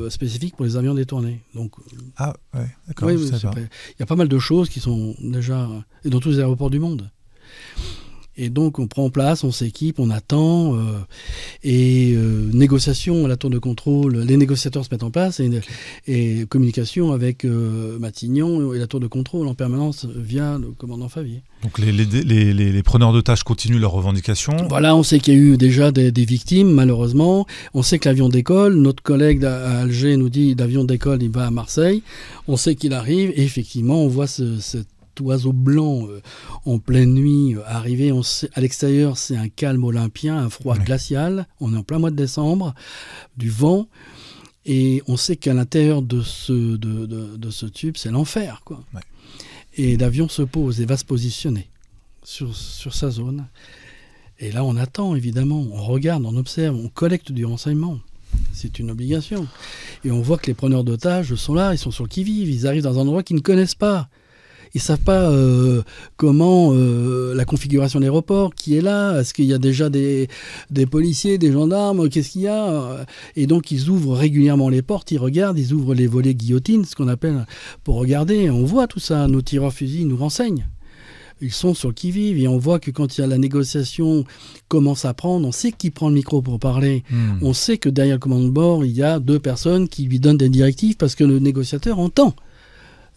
S1: spécifiques pour les avions détournés. Donc,
S2: d'accord.
S1: Il y a pas mal de choses qui sont déjà dans tous les aéroports du monde. Et donc, on prend place, on s'équipe, on attend. Négociation à la tour de contrôle, les négociateurs se mettent en place et communication avec Matignon et la tour de contrôle en permanence via le commandant Favier.
S2: Donc, les preneurs d'otages continuent leurs revendications.
S1: Voilà, on sait qu'il y a eu déjà des victimes, malheureusement. On sait que l'avion décolle. Notre collègue à Alger nous dit l'avion décolle, il va à Marseille. On sait qu'il arrive et effectivement, on voit cet oiseau blanc en pleine nuit arrivé. À l'extérieur, c'est un calme olympien, un froid glacial. On est en plein mois de décembre, du vent. Et on sait qu'à l'intérieur de ce tube, c'est l'enfer, quoi. Ouais. Et l'avion se pose et va se positionner sur sa zone. Et là, on attend, évidemment. On regarde, on observe, on collecte du renseignement. C'est une obligation. Et on voit que les preneurs d'otages sont là, ils sont sur le qui-vive. Ils arrivent dans un endroit qu'ils ne connaissent pas. Ils ne savent pas comment la configuration de l'aéroport, qui est là, est-ce qu'il y a déjà des policiers, des gendarmes, qu'est-ce qu'il y a? Et donc ils ouvrent régulièrement les portes, ils regardent, ils ouvrent les volets guillotine, ce qu'on appelle, pour regarder. On voit tout ça, nos tireurs fusils nous renseignent. Ils sont sur le qui-vive et on voit que quand il y a la négociation commence à prendre, on sait qui prend le micro pour parler. On sait que derrière le commandant de bord, il y a 2 personnes qui lui donnent des directives parce que le négociateur entend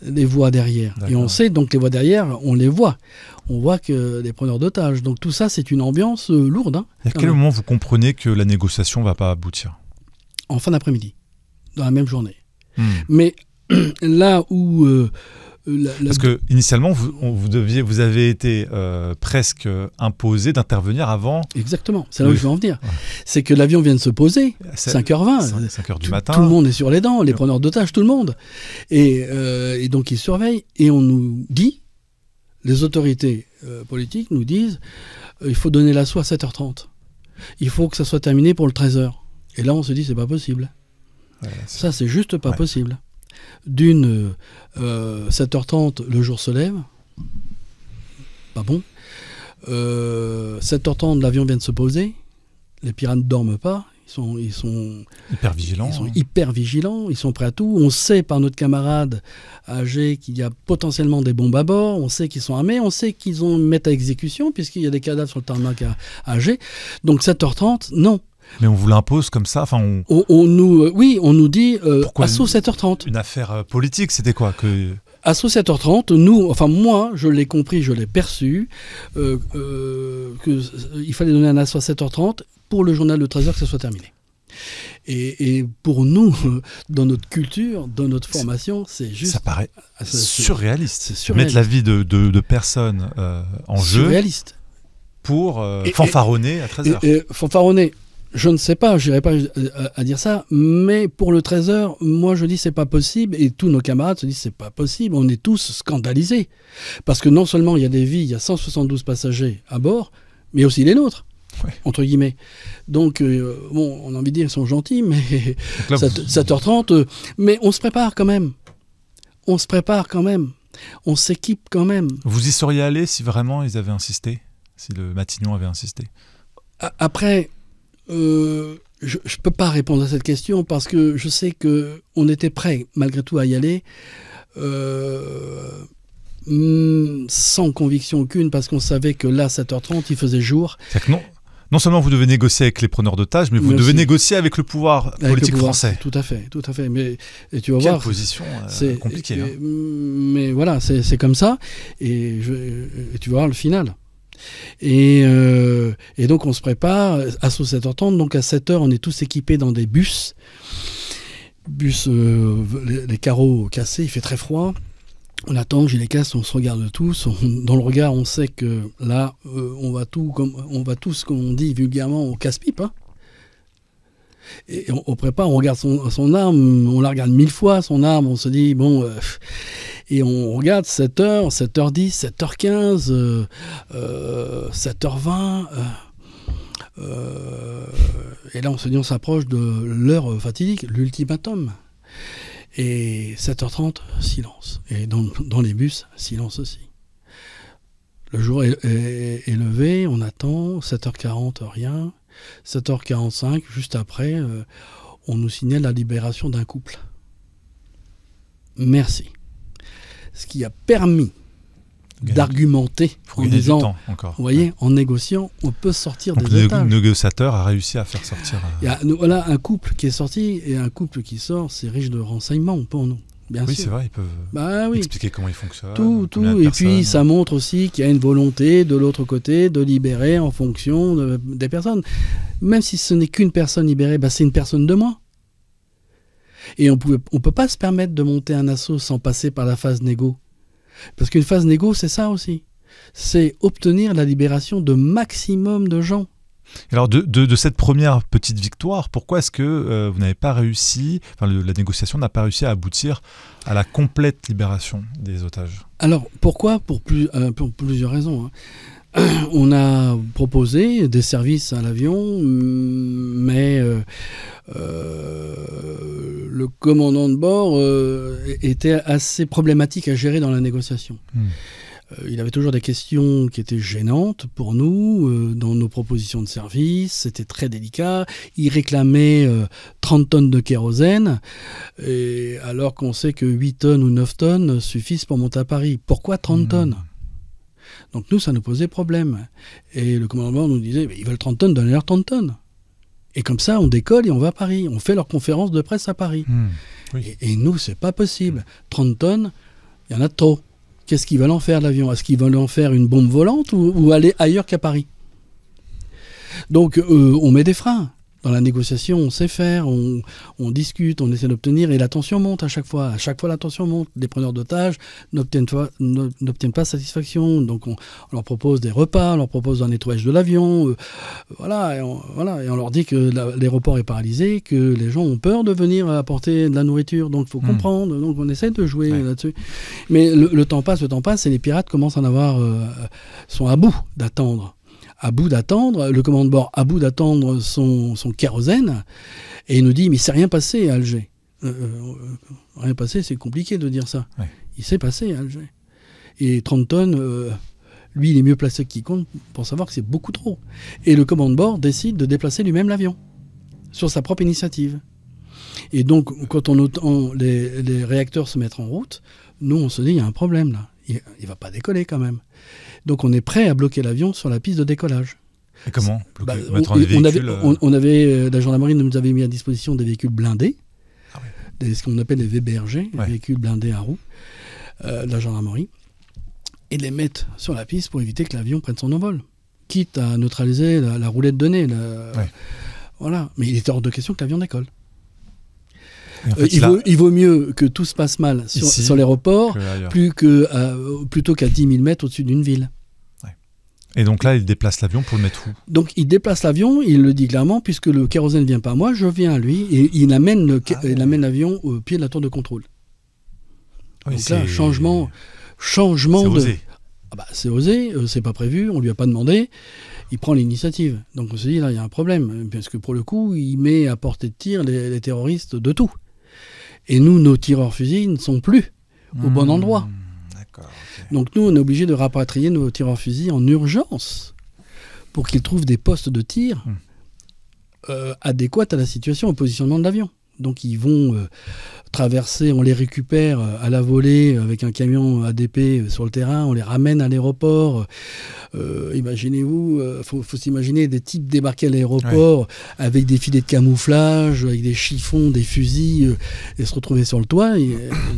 S1: les voix derrière. D'accord. Et on sait donc les voix derrière, on les voit. On voit que les preneurs d'otages. Donc tout ça, c'est une ambiance lourde.
S2: Et à quel moment vous comprenez que la négociation ne va pas aboutir?
S1: En fin d'après-midi, dans la même journée. Mais là où...
S2: Parce que initialement, vous avez été presque imposé d'intervenir avant.
S1: Exactement, c'est là où je veux en venir. Ouais. C'est que l'avion vient de se poser, 5h20.
S2: 5h du matin.
S1: Tout le monde est sur les dents, les preneurs d'otages, tout le monde. Et donc ils surveillent et on nous dit, les autorités politiques nous disent, il faut donner l'assaut à 7h30. Il faut que ça soit terminé pour le 13h. Et là on se dit, c'est pas possible. Ouais, ça, c'est juste pas possible. D'une 7h30, le jour se lève. Pas bon. 7h30, l'avion vient de se poser. Les pirates ne dorment pas. Ils sont
S2: hyper vigilants.
S1: Ils sont hyper vigilants, ils sont prêts à tout. On sait par notre camarade âgé qu'il y a potentiellement des bombes à bord, on sait qu'ils sont armés, on sait qu'ils mettent à exécution puisqu'il y a des cadavres sur le tarmac à Alger. Donc 7h30, non.
S2: Mais on vous l'impose comme ça, enfin
S1: on nous dit assaut 7h30.
S2: Une affaire politique, c'était quoi que...
S1: Assaut 7h30, moi, je l'ai compris, je l'ai perçu, qu'il fallait donner un assaut à 7h30 pour le journal de 13h que ça soit terminé. Et pour nous, dans notre culture, dans notre formation, c'est juste...
S2: Ça paraît surréaliste.
S1: C'est surréaliste.
S2: Mettre la vie de personnes en jeu.
S1: Surréaliste.
S2: Pour fanfaronner à 13h.
S1: Fanfaronner. Je ne sais pas, je n'irai pas à dire ça, mais pour le 13h, moi je dis c'est pas possible, et tous nos camarades se disent c'est pas possible, on est tous scandalisés. Parce que non seulement il y a des vies, il y a 172 passagers à bord, mais aussi les nôtres, entre guillemets. Donc, on a envie de dire ils sont gentils, mais là, 7h30, mais on se prépare quand même. On s'équipe quand même.
S2: Vous y seriez allé si vraiment ils avaient insisté, si le Matignon avait insisté?
S1: Après... je ne peux pas répondre à cette question parce que je sais qu'on était prêt malgré tout à y aller sans conviction aucune parce qu'on savait que là, 7h30, il faisait jour.
S2: C'est que non seulement vous devez négocier avec les preneurs d'otages, mais vous devez négocier avec le pouvoir politique français.
S1: Tout à fait. Mais tu vas
S2: Quelle
S1: voir,
S2: position compliquée.
S1: Mais voilà, c'est comme ça. Et tu vas voir le final. Et donc on se prépare à 7h30, donc à 7h on est tous équipés dans des bus, les carreaux cassés, il fait très froid, on attend, gilet casse, on se regarde tous, dans le regard on sait que là on va tous, comme on dit vulgairement, au casse-pipe, hein. Et on prépare, on regarde son arme, on la regarde 1000 fois, son arme, on se dit, bon... et on regarde 7h, 7h10, 7h15, 7h20. Et là, on se dit, on s'approche de l'heure fatidique, l'ultimatum. Et 7h30, silence. Et dans les bus, silence aussi. Le jour est levé, on attend, 7h40, rien. 7h45, juste après, on nous signale la libération d'un couple. Merci. Ce qui a permis d'argumenter en disant, vous voyez, en négociant, on peut sortir
S2: donc
S1: des otages.
S2: Le négociateur a réussi à faire sortir...
S1: Il y a, voilà un couple qui est sorti, et un couple qui sort, c'est riche de renseignements pour nous. Bien sûr.
S2: C'est vrai, ils peuvent expliquer comment ils fonctionnent.
S1: Tout. Et puis, ça montre aussi qu'il y a une volonté de l'autre côté de libérer en fonction des personnes. Même si ce n'est qu'une personne libérée, c'est une personne de moins. Et on peut pas se permettre de monter un assaut sans passer par la phase négo. Parce qu'une phase négo, c'est ça aussi. C'est obtenir la libération de maximum de gens.
S2: Alors de cette première petite victoire, pourquoi est-ce que vous n'avez pas réussi, la négociation n'a pas réussi à aboutir à la complète libération des otages? Alors
S1: pourquoi? Pour plusieurs raisons, hein. On a proposé des services à l'avion, mais le commandant de bord était assez problématique à gérer dans la négociation. Il avait toujours des questions qui étaient gênantes pour nous dans nos propositions de service. C'était très délicat. Il réclamait 30 tonnes de kérosène, alors qu'on sait que 8 tonnes ou 9 tonnes suffisent pour monter à Paris. Pourquoi 30 tonnes? Donc nous, ça nous posait problème. Et le commandant nous disait, ils veulent 30 tonnes, donnez-leur 30 tonnes. Et comme ça, on décolle et on va à Paris. On fait leur conférence de presse à Paris.
S2: Oui.
S1: Et nous, c'est pas possible. 30 tonnes, il y en a trop. Qu'est-ce qu'ils veulent en faire, l'avion? Est-ce qu'ils veulent en faire une bombe volante ou aller ailleurs qu'à Paris? Donc, on met des freins. Dans la négociation, on sait faire, on discute, on essaie d'obtenir, et la tension monte à chaque fois. À chaque fois, la tension monte. Les preneurs d'otages n'obtiennent pas satisfaction. Donc, on leur propose des repas, on leur propose un nettoyage de l'avion. Et on leur dit que l'aéroport est paralysé, que les gens ont peur de venir apporter de la nourriture. Donc, il faut comprendre. Donc, on essaie de jouer là-dessus. Mais le temps passe, et les pirates commencent à en avoir... sont à bout d'attendre. Le commandant de bord à bout d'attendre son kérosène, et il nous dit, mais il ne s'est rien passé à Alger. Rien passé, c'est compliqué de dire ça. Ouais. Il s'est passé à Alger. Et 30 tonnes, lui, il est mieux placé que quiconque pour savoir que c'est beaucoup trop. Et le commandant de bord décide de déplacer lui-même l'avion. sur sa propre initiative. Et donc, quand on entend les réacteurs se mettre en route, nous, on se dit, il y a un problème là. Il ne va pas décoller quand même. Donc, on est prêt à bloquer l'avion sur la piste de décollage.
S2: Et comment
S1: la gendarmerie nous avait mis à disposition des véhicules blindés, ce qu'on appelle les VBRG, les véhicules blindés à roues, de la gendarmerie, et les mettre sur la piste pour éviter que l'avion prenne son envol, quitte à neutraliser la roulette de nez. Voilà. Mais il était hors de question que l'avion décolle. En fait, il vaut mieux que tout se passe mal sur l'aéroport plutôt qu'à 10 000 mètres au-dessus d'une ville.
S2: Et donc là, il déplace l'avion pour le mettre où?
S1: Donc il déplace l'avion, il le dit clairement, puisque le kérosène ne vient pas à moi, je viens à lui, et il amène l'avion au pied de la tour de contrôle.
S2: Oui,
S1: donc là, changement
S2: c'est
S1: de...
S2: osé.
S1: C'est osé, c'est pas prévu, on lui a pas demandé, il prend l'initiative. Donc on se dit, là, il y a un problème, parce que pour le coup, il met à portée de tir les terroristes de tout. Et nous, nos tireurs fusils ne sont plus au bon endroit. Donc nous, on est obligé de rapatrier nos tireurs fusils en urgence pour qu'ils trouvent des postes de tir adéquats à la situation, au positionnement de l'avion. Donc ils vont traverser, on les récupère à la volée avec un camion ADP sur le terrain, on les ramène à l'aéroport. Imaginez-vous, faut s'imaginer des types débarquer à l'aéroport avec des filets de camouflage, avec des chiffons, des fusils, et se retrouver sur le toit.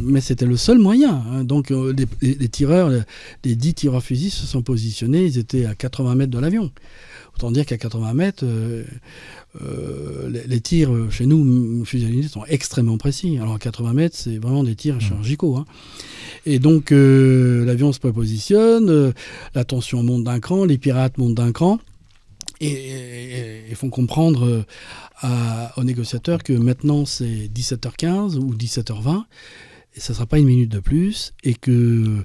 S1: Mais c'était le seul moyen. Hein. Donc les tireurs, les 10 tireurs fusils se sont positionnés, ils étaient à 80 mètres de l'avion. Autant dire qu'à 80 mètres, les tirs chez nous, fusiliers, sont extrêmement précis. Alors à 80 mètres, c'est vraiment des tirs chirurgicaux. Hein. Et donc l'avion se prépositionne, la tension monte d'un cran, les pirates montent d'un cran, et font comprendre aux négociateurs que maintenant c'est 17h15 ou 17h20, et ça ne sera pas une minute de plus, et qu'un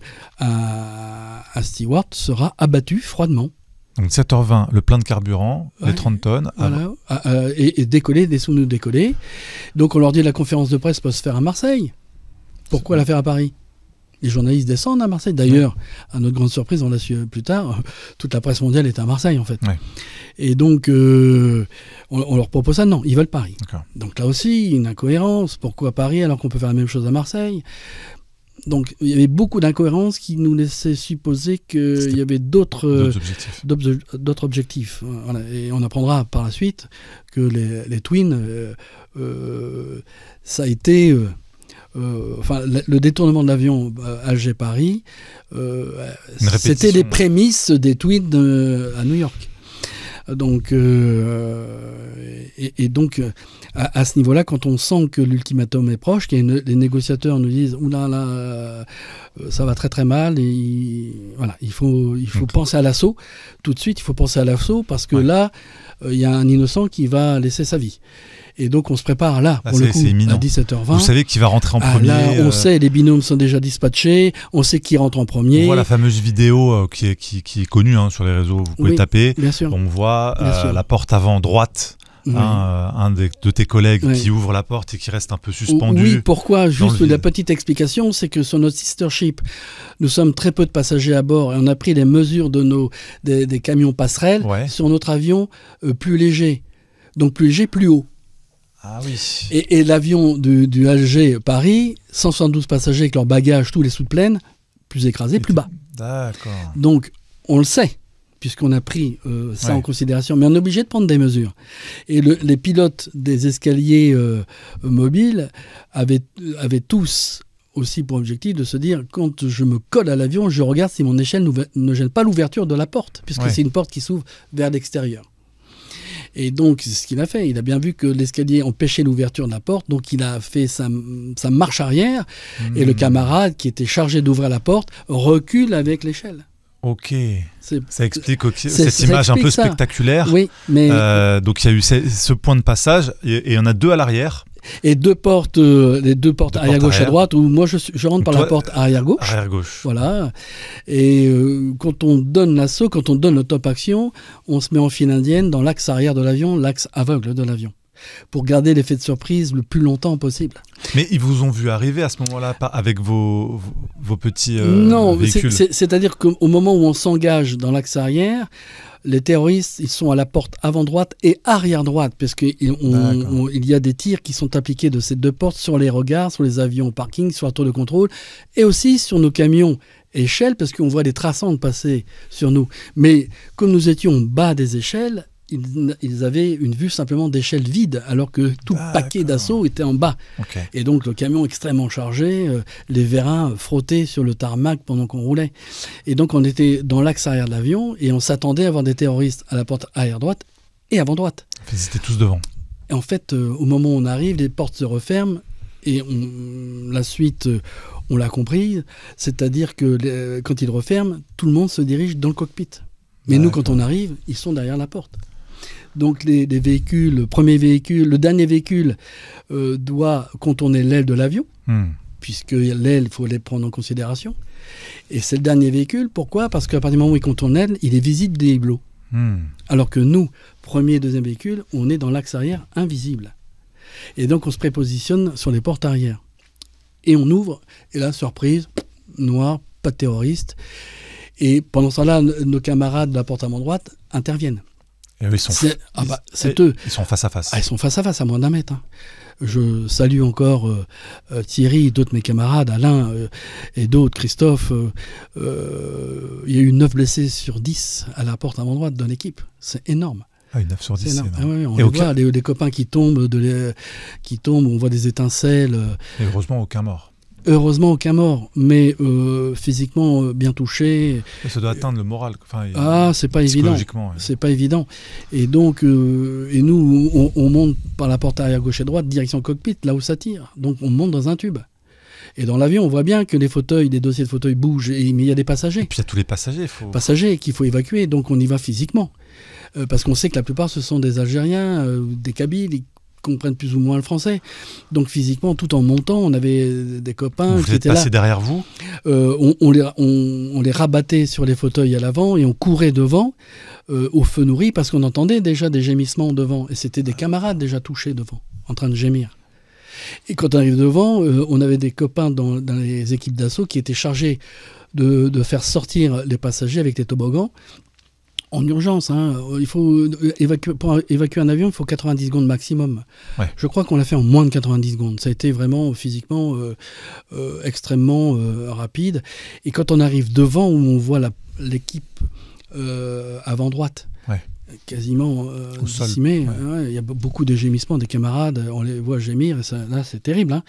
S1: steward sera abattu froidement.
S2: Donc 7h20, le plein de carburant, les 30 tonnes.
S1: Voilà, et décoller, nous décoller. Donc on leur dit la conférence de presse peut se faire à Marseille. Pourquoi la faire à Paris? Les journalistes descendent à Marseille. D'ailleurs, à notre grande surprise, on l'a su plus tard, toute la presse mondiale est à Marseille en fait. Et donc on leur propose ça, non, ils veulent Paris. Donc là aussi, une incohérence. Pourquoi Paris alors qu'on peut faire la même chose à Marseille? Donc il y avait beaucoup d'incohérences qui nous laissaient supposer qu'il y avait d'autres objectifs. Voilà. Et on apprendra par la suite que les Twins, ça a été... le détournement de l'avion Alger-Paris, c'était les prémices des Twins à New York. Donc, donc à ce niveau-là, quand on sent que l'ultimatum est proche, les négociateurs nous disent « Oula, là, ça va très très mal », et il faut penser à l'assaut. Tout de suite, il faut penser à l'assaut parce que là, il y a un innocent qui va laisser sa vie. Et donc, on se prépare là, pour le coup, à 17h20.
S2: Vous savez qui va rentrer en premier.
S1: Là, on sait, les binômes sont déjà dispatchés, on sait qui rentre en premier.
S2: On voit la fameuse vidéo qui est connue sur les réseaux, vous pouvez taper.
S1: Bien sûr.
S2: On voit la porte avant droite, un de tes collègues qui ouvre la porte et qui reste un peu suspendu.
S1: Oui, pourquoi? Juste la petite explication, c'est que sur notre sister ship, nous sommes très peu de passagers à bord et on a pris les mesures des camions passerelles sur notre avion plus léger. Donc plus léger, plus haut.
S2: Ah oui.
S1: Et l'avion du Alger-Paris, 172 passagers avec leurs bagages, tous les sous de plaine, plus écrasés, plus bas.
S2: D'accord.
S1: Donc, on le sait, puisqu'on a pris ça en considération, mais on est obligé de prendre des mesures. Et les pilotes des escaliers mobiles avaient tous aussi pour objectif de se dire, quand je me colle à l'avion, je regarde si mon échelle ne gêne pas l'ouverture de la porte, puisque c'est une porte qui s'ouvre vers l'extérieur. Et donc, c'est ce qu'il a fait. Il a bien vu que l'escalier empêchait l'ouverture de la porte, donc il a fait sa marche arrière, et le camarade qui était chargé d'ouvrir la porte recule avec l'échelle.
S2: Ok, ça explique cette image un peu spectaculaire.
S1: Oui, mais...
S2: donc il y a eu ce point de passage, et il y en a deux à l'arrière.
S1: Et les deux portes arrière-gauche à droite, où moi je rentre par la porte arrière-gauche.
S2: Arrière-gauche.
S1: Voilà. Et quand on donne l'assaut, quand on donne le top action, on se met en file indienne dans l'axe arrière de l'avion, l'axe aveugle de l'avion, pour garder l'effet de surprise le plus longtemps possible.
S2: Mais ils vous ont vu arriver à ce moment-là avec vos petits
S1: non,
S2: véhicules?
S1: c'est-à-dire qu'au moment où on s'engage dans l'axe arrière, les terroristes, ils sont à la porte avant droite et arrière droite, parce qu'il y a des tirs qui sont appliqués de ces deux portes sur les regards, sur les avions au parking, sur la tour de contrôle, et aussi sur nos camions échelles, parce qu'on voit des traçants passer sur nous. Mais comme nous étions au bas des échelles, ils avaient une vue simplement d'échelle vide, alors que tout paquet d'assaut était en bas.
S2: Okay.
S1: Et donc le camion extrêmement chargé, les vérins frottés sur le tarmac pendant qu'on roulait. Et donc on était dans l'axe arrière de l'avion et on s'attendait à avoir des terroristes à la porte arrière droite et avant droite.
S2: Ils étaient tous devant.
S1: Et en fait, au moment où on arrive, les portes se referment et la suite, on l'a compris, c'est-à-dire que quand ils referment, tout le monde se dirige dans le cockpit. Mais nous, quand on arrive, ils sont derrière la porte. Donc les véhicules, le dernier véhicule doit contourner l'aile de l'avion, puisque l'aile, il faut les prendre en considération. Et c'est le dernier véhicule. Pourquoi ? Parce qu'à partir du moment où il contourne l'aile, il est visible des hublots. Alors que nous, premier et deuxième véhicule, on est dans l'axe arrière invisible. Et donc on se prépositionne sur les portes arrière. Et on ouvre, et là, surprise, noir, pas de terroriste. Et pendant ce temps-là, nos camarades de la porte avant droite interviennent.
S2: Et eux,
S1: c'est eux.
S2: Ils sont face à face.
S1: Ils sont face à face, à moins d'un mètre. Je salue encore Thierry, d'autres de mes camarades, Alain et d'autres, Christophe. Il y a eu 9 blessés sur 10 à la porte avant droite de l'équipe. C'est énorme.
S2: Ah, 9 sur 10, c'est énorme.
S1: Ah, ouais, on voit les copains qui tombent, on voit des étincelles.
S2: Et heureusement, aucun mort.
S1: Heureusement, aucun mort, mais physiquement bien touché.
S2: Et ça doit atteindre le moral.
S1: C'est pas évident.
S2: Ouais.
S1: C'est pas évident. Et donc, et nous, on monte par la porte arrière gauche et droite, direction cockpit, là où ça tire. Donc, on monte dans un tube. Et dans l'avion, on voit bien que les dossiers de fauteuils bougent, mais il y a des passagers.
S2: Et puis il y a tous les passagers.
S1: Passagers qu'il faut évacuer, donc on y va physiquement. Parce qu'on sait que la plupart, ce sont des Algériens, des Kabyles, qui comprennent plus ou moins le français. Donc physiquement, tout en montant, on avait des copains qui étaient là. Vous êtes passé
S2: derrière vous ?
S1: On les rabattait sur les fauteuils à l'avant et on courait devant au feu nourri parce qu'on entendait déjà des gémissements devant. Et c'était des camarades déjà touchés devant, en train de gémir. Et quand on arrive devant, on avait des copains dans les équipes d'assaut qui étaient chargés de faire sortir les passagers avec des toboggans. En urgence, il faut pour évacuer un avion, il faut 90 secondes maximum.
S2: Ouais.
S1: Je crois qu'on l'a fait en moins de 90 secondes. Ça a été vraiment physiquement extrêmement rapide. Et quand on arrive devant, où on voit l'équipe avant droite, quasiment décimée, il y a beaucoup de gémissements des camarades, on les voit gémir, et ça, là c'est terrible,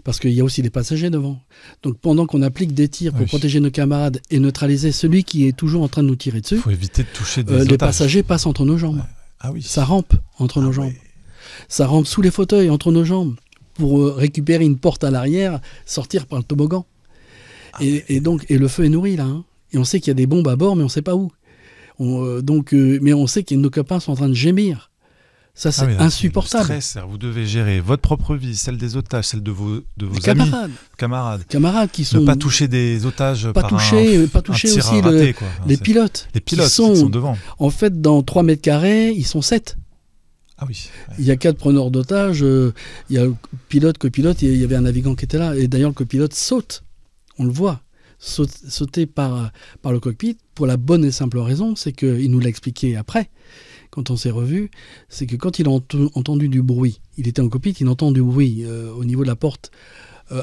S1: parce qu'il y a aussi des passagers devant. Donc pendant qu'on applique des tirs pour protéger nos camarades et neutraliser celui qui est toujours en train de nous tirer dessus,
S2: il faut éviter de toucher des otages.
S1: Les passagers passent entre nos jambes.
S2: Ah oui.
S1: Ça rampe entre nos jambes. Ça rampe sous les fauteuils, entre nos jambes, pour récupérer une porte à l'arrière, sortir par le toboggan. Et le feu est nourri là. Et on sait qu'il y a des bombes à bord, mais on ne sait pas où. Mais on sait que nos copains sont en train de gémir. Ça, c'est insupportable.
S2: Le stress, vous devez gérer votre propre vie, celle des otages, celle de vos amis, camarades
S1: qui sont...
S2: Ne pas toucher des otages
S1: pas toucher aussi
S2: raté,
S1: les pilotes.
S2: Les pilotes qui sont devant.
S1: En fait, dans 3 mètres carrés, ils sont 7.
S2: Ah oui.
S1: Il y a 4 preneurs d'otages. Il y a le pilote, copilote, il y avait un navigant qui était là. Et d'ailleurs, le copilote saute. On le voit. Sauter par le cockpit pour la bonne et simple raison, c'est qu'il nous l'a expliqué après, quand on s'est revus, c'est que quand il a entendu du bruit, il était en cockpit, il entend du bruit au niveau de la porte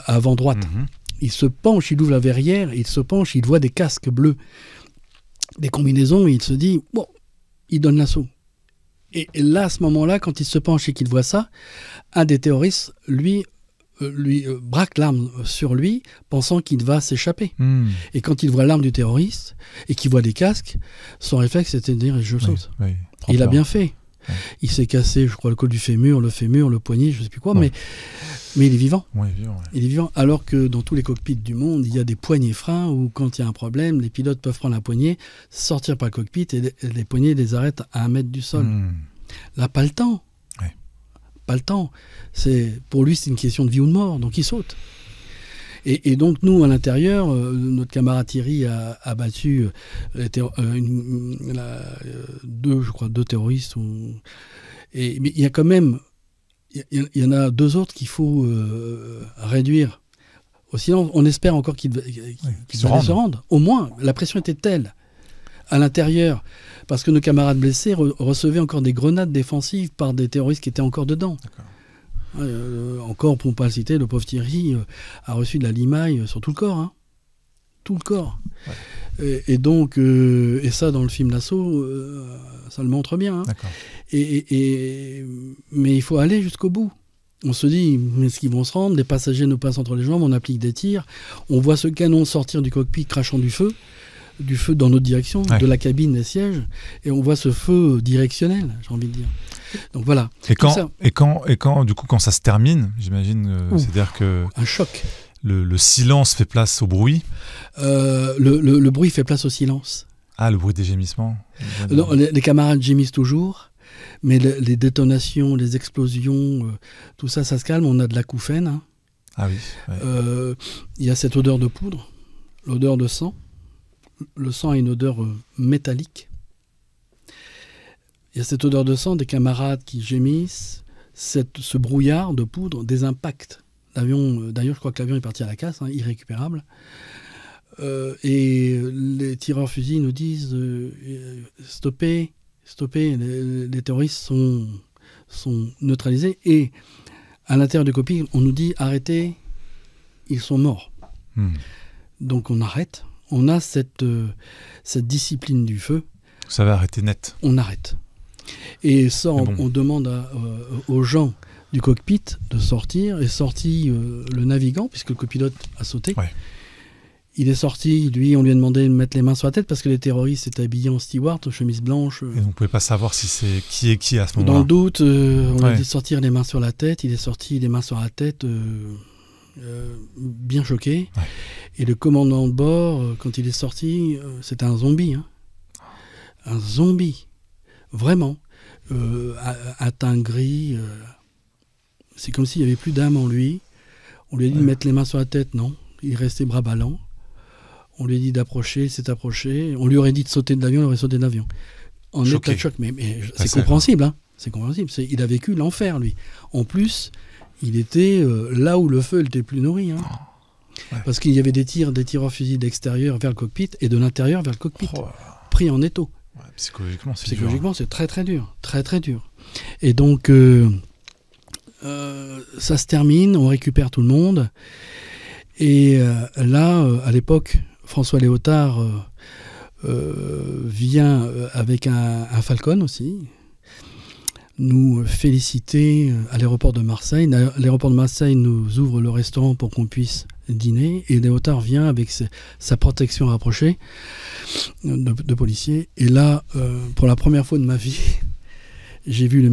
S1: avant droite. Il se penche, il ouvre la verrière, il se penche, il voit des casques bleus, des combinaisons, et il se dit, bon, il donne l'assaut. Et là, à ce moment-là, quand il se penche et qu'il voit ça, un des terroristes, lui braque l'arme sur lui, pensant qu'il va s'échapper. Et quand il voit l'arme du terroriste et qu'il voit des casques, son réflexe c'était de dire je saute. Il a bien fait. Il s'est cassé, je crois, le col du fémur, le poignet, je ne sais plus quoi, mais il est vivant. Il est vivant. Alors que dans tous les cockpits du monde, il y a des poignées freins où quand il y a un problème, les pilotes peuvent prendre la poignée, sortir par le cockpit et les poignées les arrêtent à 1 mètre du sol. Là, pas le temps. Pas le temps. Pour lui, c'est une question de vie ou de mort, donc il saute. Et donc, nous, à l'intérieur, notre camarade Thierry a battu deux terroristes. Mais il y a quand même... Il y en a 2 autres qu'il faut réduire. Sinon, on espère encore qu'ils se rendent. Au moins, la pression était telle. à l'intérieur, parce que nos camarades blessés recevaient encore des grenades défensives par des terroristes qui étaient encore dedans. Encore, pour ne pas le citer, le pauvre Thierry a reçu de la limaille sur tout le corps. Hein. Tout le corps. Ouais. Et donc, et ça, dans le film L'Assaut, ça le montre bien. Hein. Mais il faut aller jusqu'au bout. On se dit, mais est-ce qu'ils vont se rendre? Les passagers nous passent entre les jambes, on applique des tirs. On voit ce canon sortir du cockpit crachant du feu dans notre direction, de la cabine des sièges. Et on voit ce feu directionnel, j'ai envie de dire. Donc voilà.
S2: Et quand, du coup, quand ça se termine, j'imagine, c'est-à-dire que...
S1: Un choc.
S2: Le silence fait place au bruit.
S1: Le bruit fait place au silence.
S2: Ah, le bruit des gémissements.
S1: Non, les camarades gémissent toujours, mais les détonations, les explosions, tout ça, ça se calme. On a de l'acouphène. Hein.
S2: Ah oui. Ouais.
S1: Y a cette odeur de poudre, l'odeur de sang. Le sang a une odeur métallique. Il y a cette odeur de sang, des camarades qui gémissent, ce brouillard de poudre, des impacts. L'avion, d'ailleurs, je crois que l'avion est parti à la casse, hein, irrécupérable. Et les tireurs fusils nous disent stoppez, les terroristes sont neutralisés. Et à l'intérieur du cockpit, on nous dit arrêtez, ils sont morts. Donc on arrête. On a cette discipline du feu.
S2: Ça va arrêter net.
S1: On arrête. Et ça, on demande aux gens du cockpit de sortir. Est sorti le navigant, puisque le copilote a sauté. Ouais. Il est sorti, lui, on lui a demandé de mettre les mains sur la tête parce que les terroristes étaient habillés en steward, chemise blanche.
S2: Et donc, on ne pouvait pas savoir si c'est qui est qui à ce moment-là.
S1: Dans le doute, on lui a dit de sortir les mains sur la tête. Il est sorti les mains sur la tête, bien choqué. Ouais. Et le commandant de bord, quand il est sorti, c'était un zombie. Hein. Un zombie. Vraiment. Un teint gris. C'est comme s'il n'y avait plus d'âme en lui. On lui a dit de mettre les mains sur la tête, non. Il restait bras ballants. On lui a dit d'approcher, il s'est approché. On lui aurait dit de sauter de l'avion, il aurait sauté de l'avion. En état de choc. Mais c'est compréhensible. Hein. C'est compréhensible. Il a vécu l'enfer, lui. En plus, il était là où le feu était plus nourri. Hein. Ouais. Parce qu'il y avait des tireurs fusils d'extérieur vers le cockpit et de l'intérieur vers le cockpit. Pris en étau.
S2: Ouais, psychologiquement,
S1: c'est très très dur. Très très dur. Et donc, ça se termine, on récupère tout le monde. Et là, à l'époque, François Léotard vient avec un Falcon aussi, nous féliciter à l'aéroport de Marseille. L'aéroport de Marseille nous ouvre le restaurant pour qu'on puisse dîner. Et Léotard vient avec sa protection rapprochée de policiers. Et là, pour la première fois de ma vie, j'ai vu un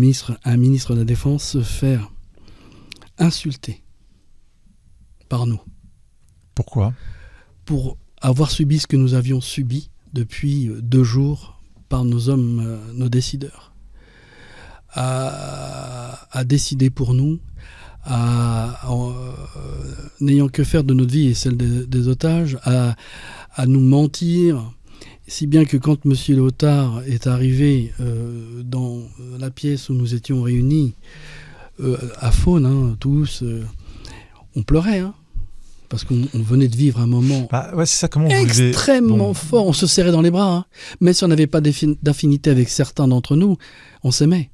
S1: ministre de la Défense se faire insulter par nous.
S2: Pourquoi ?
S1: Pour avoir subi ce que nous avions subi depuis 2 jours par nos hommes, nos décideurs. À décider pour nous, n'ayant que faire de notre vie et celle des otages, à nous mentir, si bien que quand M. Léotard est arrivé dans la pièce où nous étions réunis, à Faune, hein, tous, on pleurait, hein. Parce qu'on venait de vivre un moment
S2: c'est ça, comment
S1: extrêmement fort. On se serrait dans les bras. Hein. Même si on n'avait pas d'affinité avec certains d'entre nous, on s'aimait.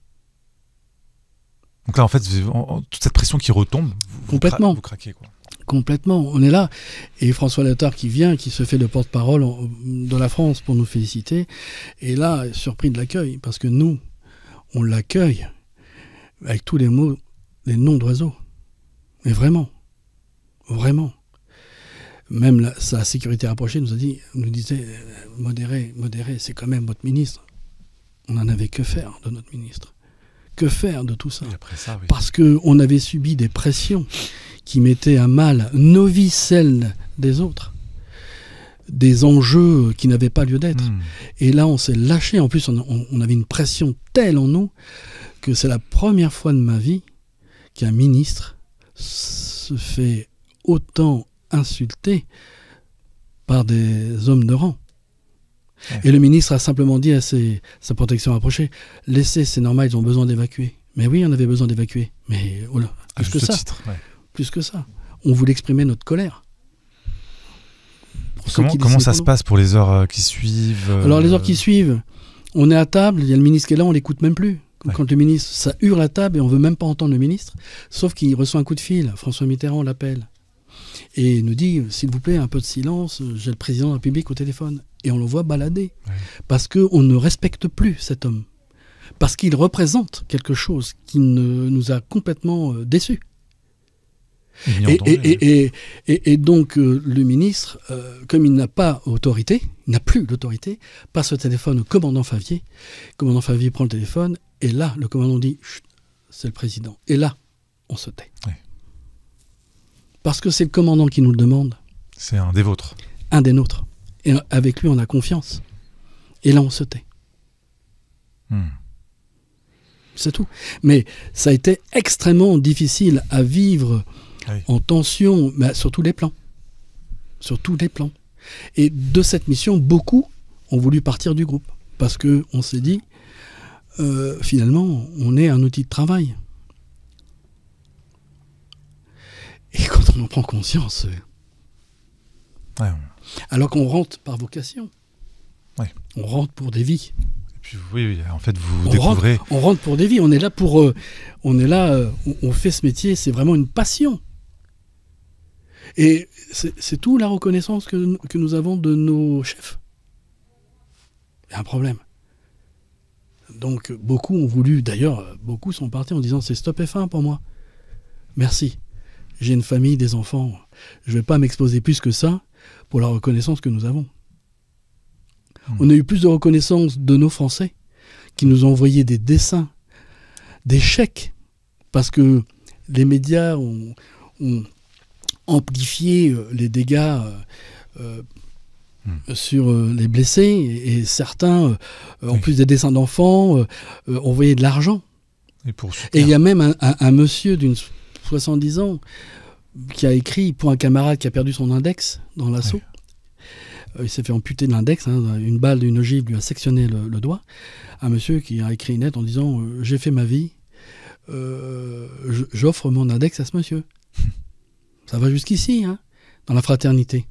S2: Donc là, en fait, toute cette pression qui retombe,
S1: complètement.
S2: Vous craquez, quoi.
S1: Complètement. On est là. Et François Léotard qui vient, qui se fait le porte-parole de la France pour nous féliciter, est là, surpris de l'accueil. Parce que nous, on l'accueille avec tous les mots, les noms d'oiseaux. Mais vraiment. Vraiment. Même sa sécurité rapprochée nous disait modérez, c'est quand même votre ministre. On n'en avait que faire de notre ministre. Que faire de tout ça,
S2: après ça, oui.
S1: Parce qu'on avait subi des pressions qui mettaient à mal nos vies, celles des autres. Des enjeux qui n'avaient pas lieu d'être. Et là, on s'est lâché. En plus, on avait une pression telle en nous que c'est la première fois de ma vie qu'un ministre se fait autant insulté par des hommes de rang. Ouais. Et le ministre a simplement dit à sa protection rapprochée, laissez, c'est normal, ils ont besoin d'évacuer. Mais oui, on avait besoin d'évacuer. Mais plus que ça.
S2: Titre, ouais.
S1: Plus que ça. On voulait exprimer notre colère.
S2: Comment ça se passe pour les heures qui suivent
S1: Alors les heures qui suivent, on est à table, il y a le ministre qui est là, on l'écoute même plus. Quand le ministre, ça hurle à table et on veut même pas entendre le ministre, sauf qu'il reçoit un coup de fil, François Mitterrand l'appelle et il nous dit, s'il vous plaît, un peu de silence, j'ai le président de la République au téléphone. Et on le voit balader, parce qu'on ne respecte plus cet homme, parce qu'il représente quelque chose qui nous a complètement déçus. Et donc le ministre, comme il n'a pas autorité, il n'a plus d'autorité, passe le téléphone au commandant Favier. Le commandant Favier prend le téléphone, et là, le commandant dit « c'est le président ». Et là, on se tait. Oui. Parce que c'est le commandant qui nous le demande.
S2: C'est un des vôtres.
S1: Un des nôtres. Et avec lui, on a confiance. Et là, on se tait. C'est tout. Mais ça a été extrêmement difficile à vivre en tension, mais sur tous les plans. Sur tous les plans. Et de cette mission, beaucoup ont voulu partir du groupe. Parce qu'on s'est dit, finalement, on est un outil de travail. Et quand on en prend conscience, alors qu'on rentre par vocation, on rentre pour des vies.
S2: Et puis, oui, en fait, vous découvrez...
S1: On rentre pour des vies, on est là pour... on fait ce métier, c'est vraiment une passion. Et c'est tout la reconnaissance que nous avons de nos chefs. Il y a un problème. Donc, beaucoup ont voulu, d'ailleurs, beaucoup sont partis en disant, c'est stop F1 pour moi. Merci. J'ai une famille, des enfants. Je ne vais pas m'exposer plus que ça pour la reconnaissance que nous avons. On a eu plus de reconnaissance de nos Français qui nous ont envoyé des dessins, des chèques, parce que les médias ont amplifié les dégâts sur les blessés, et certains, en plus des dessins d'enfants, envoyaient de l'argent. Et il y a même un monsieur d'une 70 ans qui a écrit pour un camarade qui a perdu son index dans l'assaut. Il s'est fait amputer de l'index, une balle d'une ogive lui a sectionné le doigt. Un monsieur qui a écrit une lettre en disant j'ai fait ma vie, j'offre mon index à ce monsieur. Ça va jusqu'ici, dans la fraternité.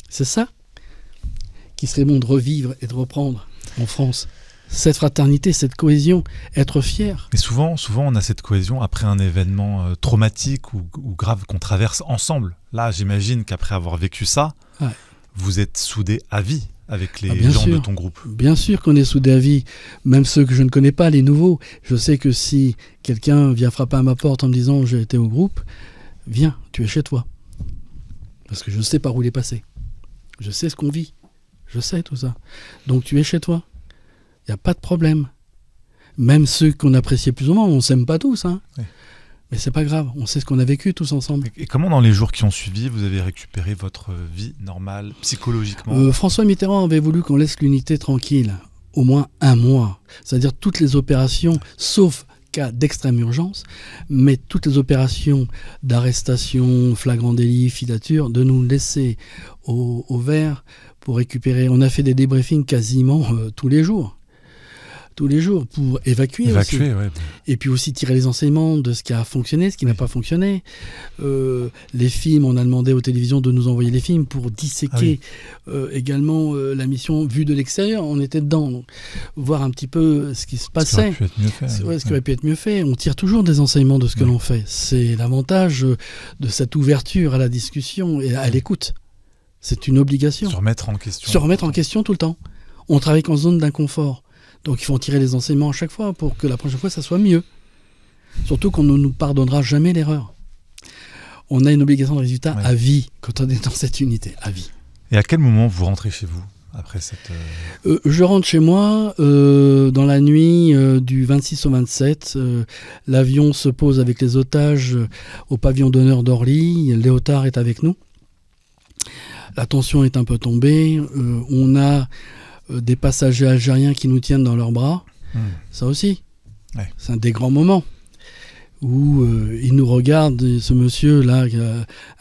S1: C'est ça qui serait bon de revivre et de reprendre en France. Cette fraternité, cette cohésion, être fier.
S2: Mais souvent, on a cette cohésion après un événement traumatique ou grave qu'on traverse ensemble. Là, j'imagine qu'après avoir vécu ça, vous êtes soudés à vie avec les gens de ton groupe.
S1: Bien sûr qu'on est soudés à vie, même ceux que je ne connais pas, les nouveaux. Je sais que si quelqu'un vient frapper à ma porte en me disant « j'ai été au groupe », viens, tu es chez toi. Parce que je sais par où il est passé. Je sais ce qu'on vit. Je sais tout ça. Donc tu es chez toi. Il n'y a pas de problème. Même ceux qu'on appréciait plus ou moins, on ne s'aime pas tous. Mais c'est pas grave, on sait ce qu'on a vécu tous ensemble.
S2: Et comment dans les jours qui ont suivi, vous avez récupéré votre vie normale, psychologiquement ?
S1: François Mitterrand avait voulu qu'on laisse l'unité tranquille, au moins un mois. C'est-à-dire toutes les opérations, sauf cas d'extrême urgence, mais toutes les opérations d'arrestation, flagrant délit, filature, de nous laisser au vert pour récupérer. On a fait des débriefings quasiment tous les jours pour évacuer aussi. Et puis aussi tirer les enseignements de ce qui a fonctionné, ce qui n'a pas fonctionné. Les films, on a demandé aux télévisions de nous envoyer les films pour disséquer également la mission vue de l'extérieur. On était dedans, donc, voir un petit peu ce qui se passait. Ce qui aurait pu être mieux fait. On tire toujours des enseignements de ce que l'on fait. C'est l'avantage de cette ouverture à la discussion et à l'écoute. C'est une obligation.
S2: Se remettre en question.
S1: Se remettre en question tout le temps. On travaille en zone d'inconfort. Donc il faut en tirer les enseignements à chaque fois pour que la prochaine fois, ça soit mieux. Surtout qu'on ne nous pardonnera jamais l'erreur. On a une obligation de résultat à vie quand on est dans cette unité, à vie.
S2: Et à quel moment vous rentrez chez vous après cette...
S1: Je rentre chez moi dans la nuit du 26 au 27. L'avion se pose avec les otages au pavillon d'honneur d'Orly. Léotard est avec nous. La tension est un peu tombée. On a des passagers algériens qui nous tiennent dans leurs bras. Ça aussi, c'est un des grands moments où il nous regarde, ce monsieur-là,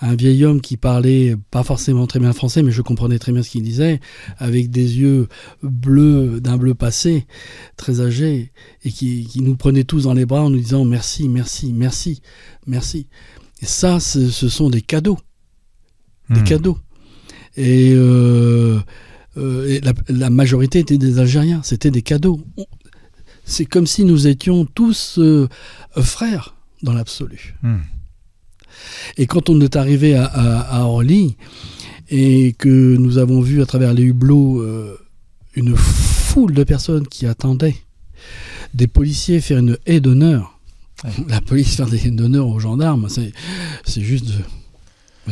S1: un vieil homme qui parlait pas forcément très bien français, mais je comprenais très bien ce qu'il disait, avec des yeux bleus, d'un bleu passé, très âgé, et qui nous prenait tous dans les bras en nous disant merci, merci, merci, merci. Et ça, ce sont des cadeaux. Des cadeaux. Et, la majorité étaient des Algériens, c'était des cadeaux. C'est comme si nous étions tous frères dans l'absolu. Et quand on est arrivé à Orly, et que nous avons vu à travers les hublots une foule de personnes qui attendaient, des policiers faire une haie d'honneur, la police faire des haies d'honneur aux gendarmes, c'est juste...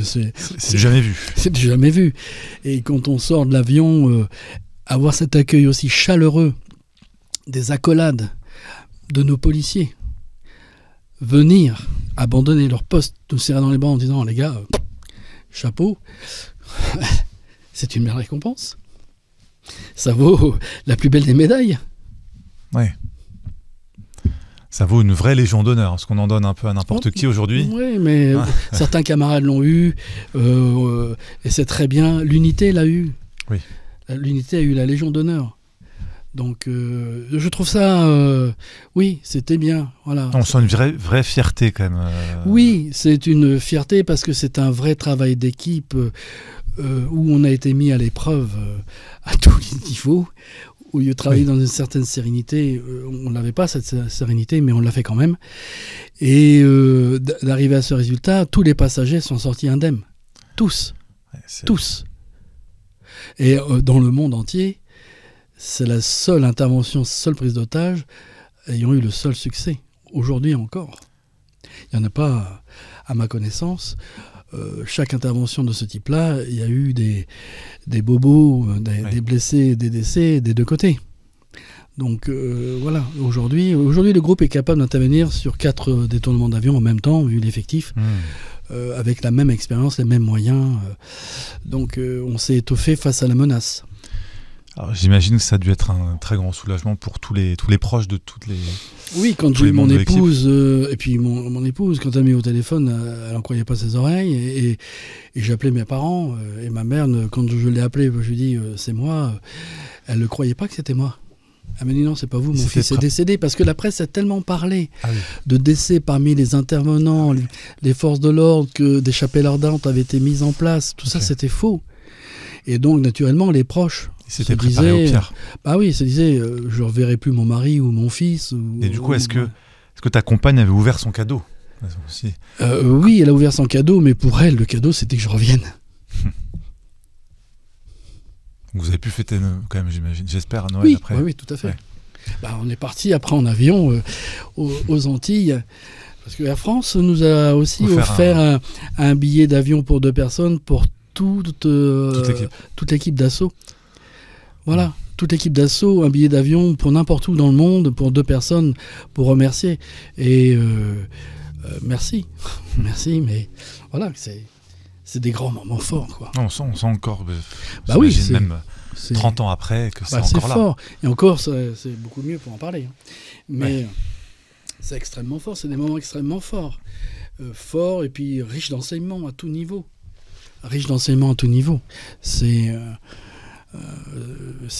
S1: C'est
S2: jamais vu.
S1: C'est jamais vu. Et quand on sort de l'avion, avoir cet accueil aussi chaleureux, des accolades de nos policiers, venir abandonner leur poste, nous serrer dans les bras en disant les gars, chapeau, c'est une belle récompense. Ça vaut la plus belle des médailles.
S2: Ouais. Ça vaut une vraie légion d'honneur, parce qu'on en donne un peu à n'importe qui aujourd'hui.
S1: Oui, mais certains camarades l'ont eu, et c'est très bien. L'unité l'a eu.
S2: Oui.
S1: L'unité a eu la légion d'honneur. Donc, je trouve ça, oui, c'était bien. Voilà.
S2: On sent une vraie fierté quand même.
S1: Oui, c'est une fierté parce que c'est un vrai travail d'équipe où on a été mis à l'épreuve à tous les niveaux. Au lieu de travailler dans une certaine sérénité, on n'avait pas cette sérénité, mais on l'a fait quand même. Et d'arriver à ce résultat, tous les passagers sont sortis indemnes. Tous. Ouais, tous. Et dans le monde entier, c'est la seule intervention, seule prise d'otage ayant eu le seul succès. Aujourd'hui encore. Il n'y en a pas, à ma connaissance. Chaque intervention de ce type-là, il y a eu des bobos, des blessés, des décès des deux côtés. Donc voilà, aujourd'hui, le groupe est capable d'intervenir sur 4 détournements d'avion en même temps, vu l'effectif, avec la même expérience, les mêmes moyens. Donc on s'est étoffé face à la menace.
S2: Alors, j'imagine que ça a dû être un très grand soulagement pour tous les proches de toutes les...
S1: Oui, quand j'ai eu mon épouse, et puis mon épouse, quand elle m'a mis au téléphone, elle n'en croyait pas ses oreilles, et j'appelais mes parents, et ma mère, quand je l'ai appelée, je lui ai dit c'est moi, elle ne croyait pas que c'était moi. Elle m'a dit non, c'est pas vous, mon fils est décédé, parce que la presse a tellement parlé de décès parmi les intervenants, les forces de l'ordre, que des chapelles ardentes avaient été mises en place, tout ça c'était faux. Et donc naturellement les proches
S2: se préparé au pire.
S1: Bah oui, se disait je ne reverrai plus mon mari ou mon fils.
S2: Et du coup, est-ce que ta compagne avait ouvert son cadeau aussi?
S1: Oui, elle a ouvert son cadeau, mais pour elle, le cadeau, c'était que je revienne.
S2: Vous avez pu fêter quand même, j'imagine. J'espère à Noël après.
S1: Oui, tout à fait. Ouais. Bah, on est parti après en avion aux Antilles. Parce que Air France nous a aussi offert un billet d'avion pour 2 personnes pour toute l'équipe d'assaut. Voilà, toute l'équipe d'assaut, un billet d'avion pour n'importe où dans le monde, pour 2 personnes, pour remercier. Et merci, mais voilà, c'est des grands moments forts, quoi.
S2: On sent encore,
S1: bah oui,
S2: même 30 ans après, que c'est encore là.
S1: Fort. Et encore, c'est beaucoup mieux pour en parler. Mais c'est extrêmement fort, c'est des moments extrêmement forts. Forts et puis riches d'enseignements à tout niveau. C'est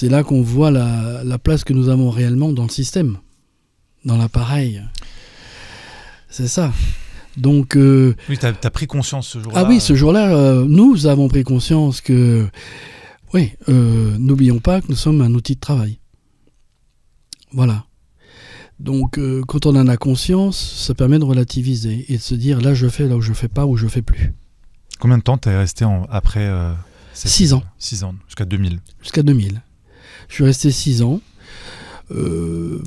S1: là qu'on voit la place que nous avons réellement dans le système, dans l'appareil. C'est ça. Donc,
S2: oui, tu as pris conscience ce jour-là.
S1: Ah oui, ce jour-là, nous avons pris conscience que, n'oublions pas que nous sommes un outil de travail. Voilà. Donc, quand on en a conscience, ça permet de relativiser et de se dire, là je fais, là où je fais pas, où je fais plus.
S2: Combien de temps tu es resté après
S1: 6 ans.
S2: 6 ans, jusqu'à 2000.
S1: Jusqu'à 2000. Je suis resté 6 ans.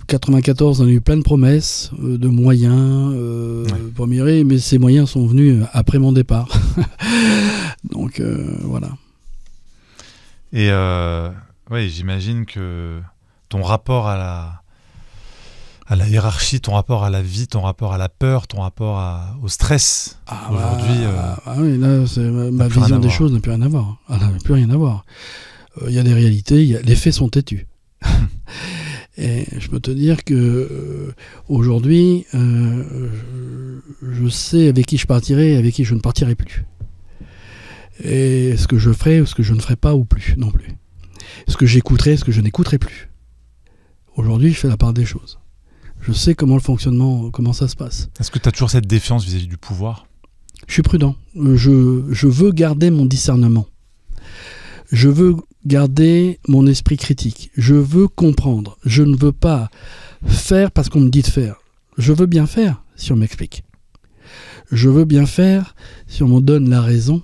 S1: 94, on a eu plein de promesses, de moyens pour migrer, mais ces moyens sont venus après mon départ. Donc, voilà.
S2: Et j'imagine que ton rapport à la hiérarchie, ton rapport à la vie, ton rapport à la peur, ton rapport au stress, aujourd'hui...
S1: oui, là, ma vision des choses n'a plus rien à voir. Elle n'a plus rien à voir. Il y a des réalités, les faits sont têtus. Et je peux te dire que aujourd'hui, je sais avec qui je partirai et avec qui je ne partirai plus. Et ce que je ferai, ce que je ne ferai pas ou plus non plus. Ce que j'écouterai, ce que je n'écouterai plus. Aujourd'hui, je fais la part des choses. Je sais comment ça se passe.
S2: Est-ce que tu as toujours cette défiance vis-à-vis du pouvoir ?
S1: Je suis prudent. Je veux garder mon discernement. Je veux garder mon esprit critique. Je veux comprendre. Je ne veux pas faire parce qu'on me dit de faire. Je veux bien faire si on m'explique. Je veux bien faire si on me donne la raison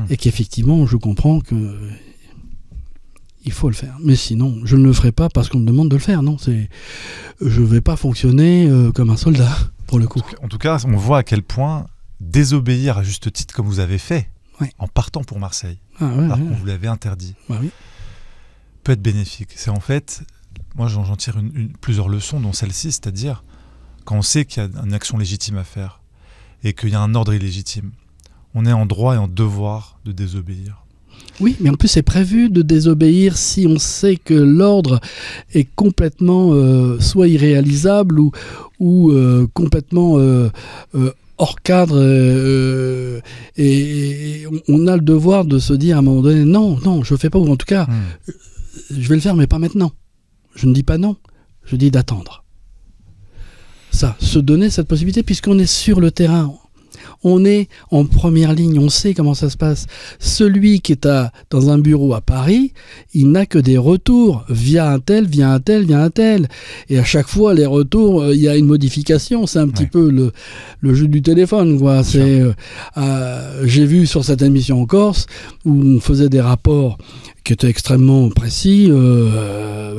S1: et qu'effectivement, je comprends que il faut le faire. Mais sinon, je ne le ferai pas parce qu'on me demande de le faire. Non, je ne vais pas fonctionner comme un soldat, pour le coup.
S2: En tout cas, on voit à quel point désobéir à juste titre, comme vous avez fait, en partant pour Marseille, alors qu'on vous l'avait interdit, peut être bénéfique. C'est en fait, moi j'en tire plusieurs leçons, dont celle-ci, c'est-à-dire quand on sait qu'il y a une action légitime à faire et qu'il y a un ordre illégitime, on est en droit et en devoir de désobéir.
S1: Oui, mais en plus c'est prévu de désobéir si on sait que l'ordre est complètement soit irréalisable ou complètement hors cadre et on a le devoir de se dire à un moment donné non, je ne fais pas, ou en tout cas je vais le faire mais pas maintenant. Je ne dis pas non, je dis d'attendre. Ça, se donner cette possibilité puisqu'on est sur le terrain. On est en première ligne, on sait comment ça se passe. Celui qui est dans un bureau à Paris, il n'a que des retours via un tel, via un tel, via un tel. Et à chaque fois, les retours, il y a une modification. C'est un petit peu le jeu du téléphone, quoi. J'ai vu sur cette émission en Corse où on faisait des rapports qui étaient extrêmement précis,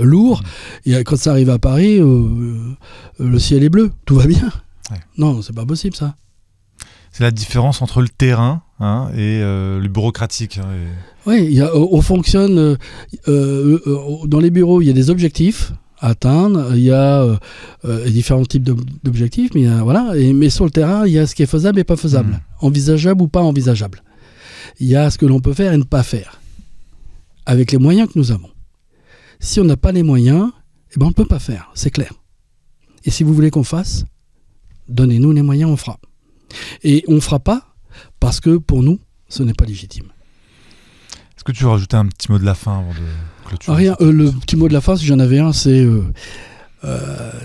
S1: lourds. Et quand ça arrive à Paris, le ciel est bleu, tout va bien. Non, c'est pas possible, ça.
S2: C'est la différence entre le terrain et le bureaucratique.
S1: Oui, on fonctionne dans les bureaux, il y a des objectifs à atteindre, il y a différents types d'objectifs, mais sur le terrain, il y a ce qui est faisable et pas faisable, envisageable ou pas envisageable. Il y a ce que l'on peut faire et ne pas faire, avec les moyens que nous avons. Si on n'a pas les moyens, on ne peut pas faire, c'est clair. Et si vous voulez qu'on fasse, donnez-nous les moyens, on fera. Et on ne fera pas parce que pour nous, ce n'est pas légitime.
S2: Est-ce que tu veux rajouter un petit mot de la fin avant de clôturer?
S1: Rien. Le petit mot de la fin, si j'en avais un, c'est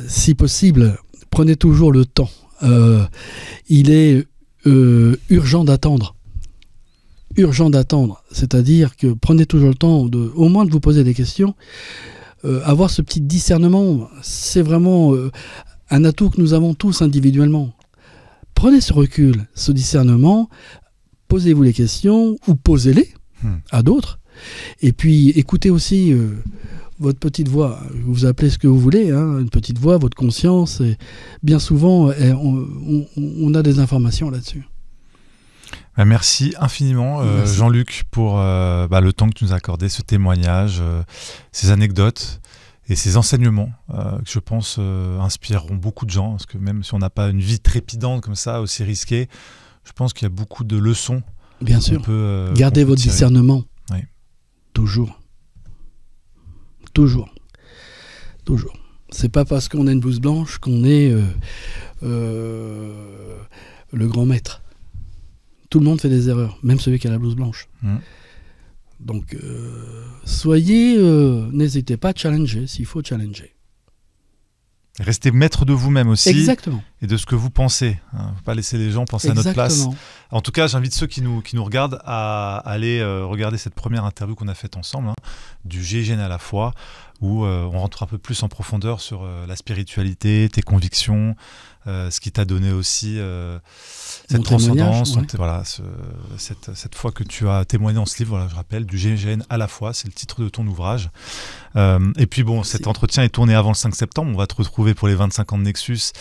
S1: si possible, prenez toujours le temps. Il est urgent d'attendre. Urgent d'attendre. C'est-à-dire que prenez toujours le temps au moins de vous poser des questions. Avoir ce petit discernement, c'est vraiment un atout que nous avons tous individuellement. Prenez ce recul, ce discernement, posez-vous les questions ou posez-les à d'autres. Et puis écoutez aussi votre petite voix. Vous appelez ce que vous voulez, une petite voix, votre conscience. Et bien souvent, on a des informations là-dessus.
S2: Merci infiniment, merci. Jean-Luc, pour le temps que tu nous as accordé, ce témoignage, ces anecdotes et ces enseignements que je pense inspireront beaucoup de gens, parce que même si on n'a pas une vie trépidante comme ça, aussi risquée, je pense qu'il y a beaucoup de leçons.
S1: Bien sûr. Gardez votre discernement.
S2: Oui.
S1: Toujours. Toujours. Toujours. C'est pas parce qu'on a une blouse blanche qu'on est le grand maître. Tout le monde fait des erreurs, même celui qui a la blouse blanche. Donc, n'hésitez pas à challenger s'il faut challenger.
S2: Restez maître de vous-même aussi.
S1: Exactement.
S2: Et de ce que vous pensez. Il ne faut pas laisser les gens penser à notre place. En tout cas, j'invite ceux qui nous regardent à aller regarder cette première interview qu'on a faite ensemble, du GIGN à la fois, où on rentre un peu plus en profondeur sur la spiritualité, tes convictions, ce qui t'a donné aussi cette transcendance, cette fois que tu as témoigné dans ce livre, je rappelle, du GIGN à la fois, c'est le titre de ton ouvrage. Et puis cet entretien est tourné avant le 5 septembre, on va te retrouver pour les 25 ans de Nexus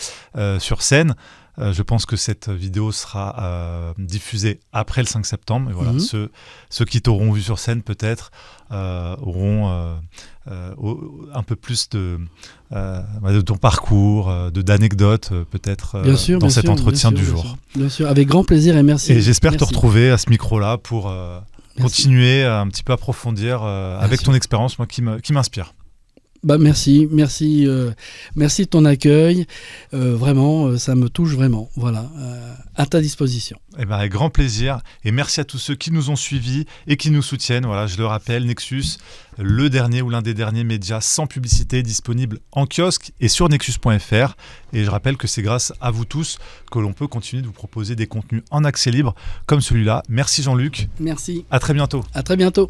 S2: sur scène. Je pense que cette vidéo sera diffusée après le 5 septembre. Et voilà, ceux qui t'auront vu sur scène peut-être auront un peu plus de ton parcours, d'anecdotes peut-être dans cet entretien du jour.
S1: Bien sûr, avec grand plaisir et merci.
S2: Et j'espère te retrouver à ce micro-là pour continuer à un petit peu approfondir avec ton expérience, moi qui m'inspire.
S1: Merci de ton accueil. Vraiment, ça me touche vraiment. Voilà, à ta disposition.
S2: Avec grand plaisir. Et merci à tous ceux qui nous ont suivis et qui nous soutiennent. Voilà, je le rappelle, Nexus, le dernier ou l'un des derniers médias sans publicité disponible en kiosque et sur nexus.fr. Et je rappelle que c'est grâce à vous tous que l'on peut continuer de vous proposer des contenus en accès libre comme celui-là. Merci Jean-Luc.
S1: Merci.
S2: À très bientôt.
S1: À très bientôt.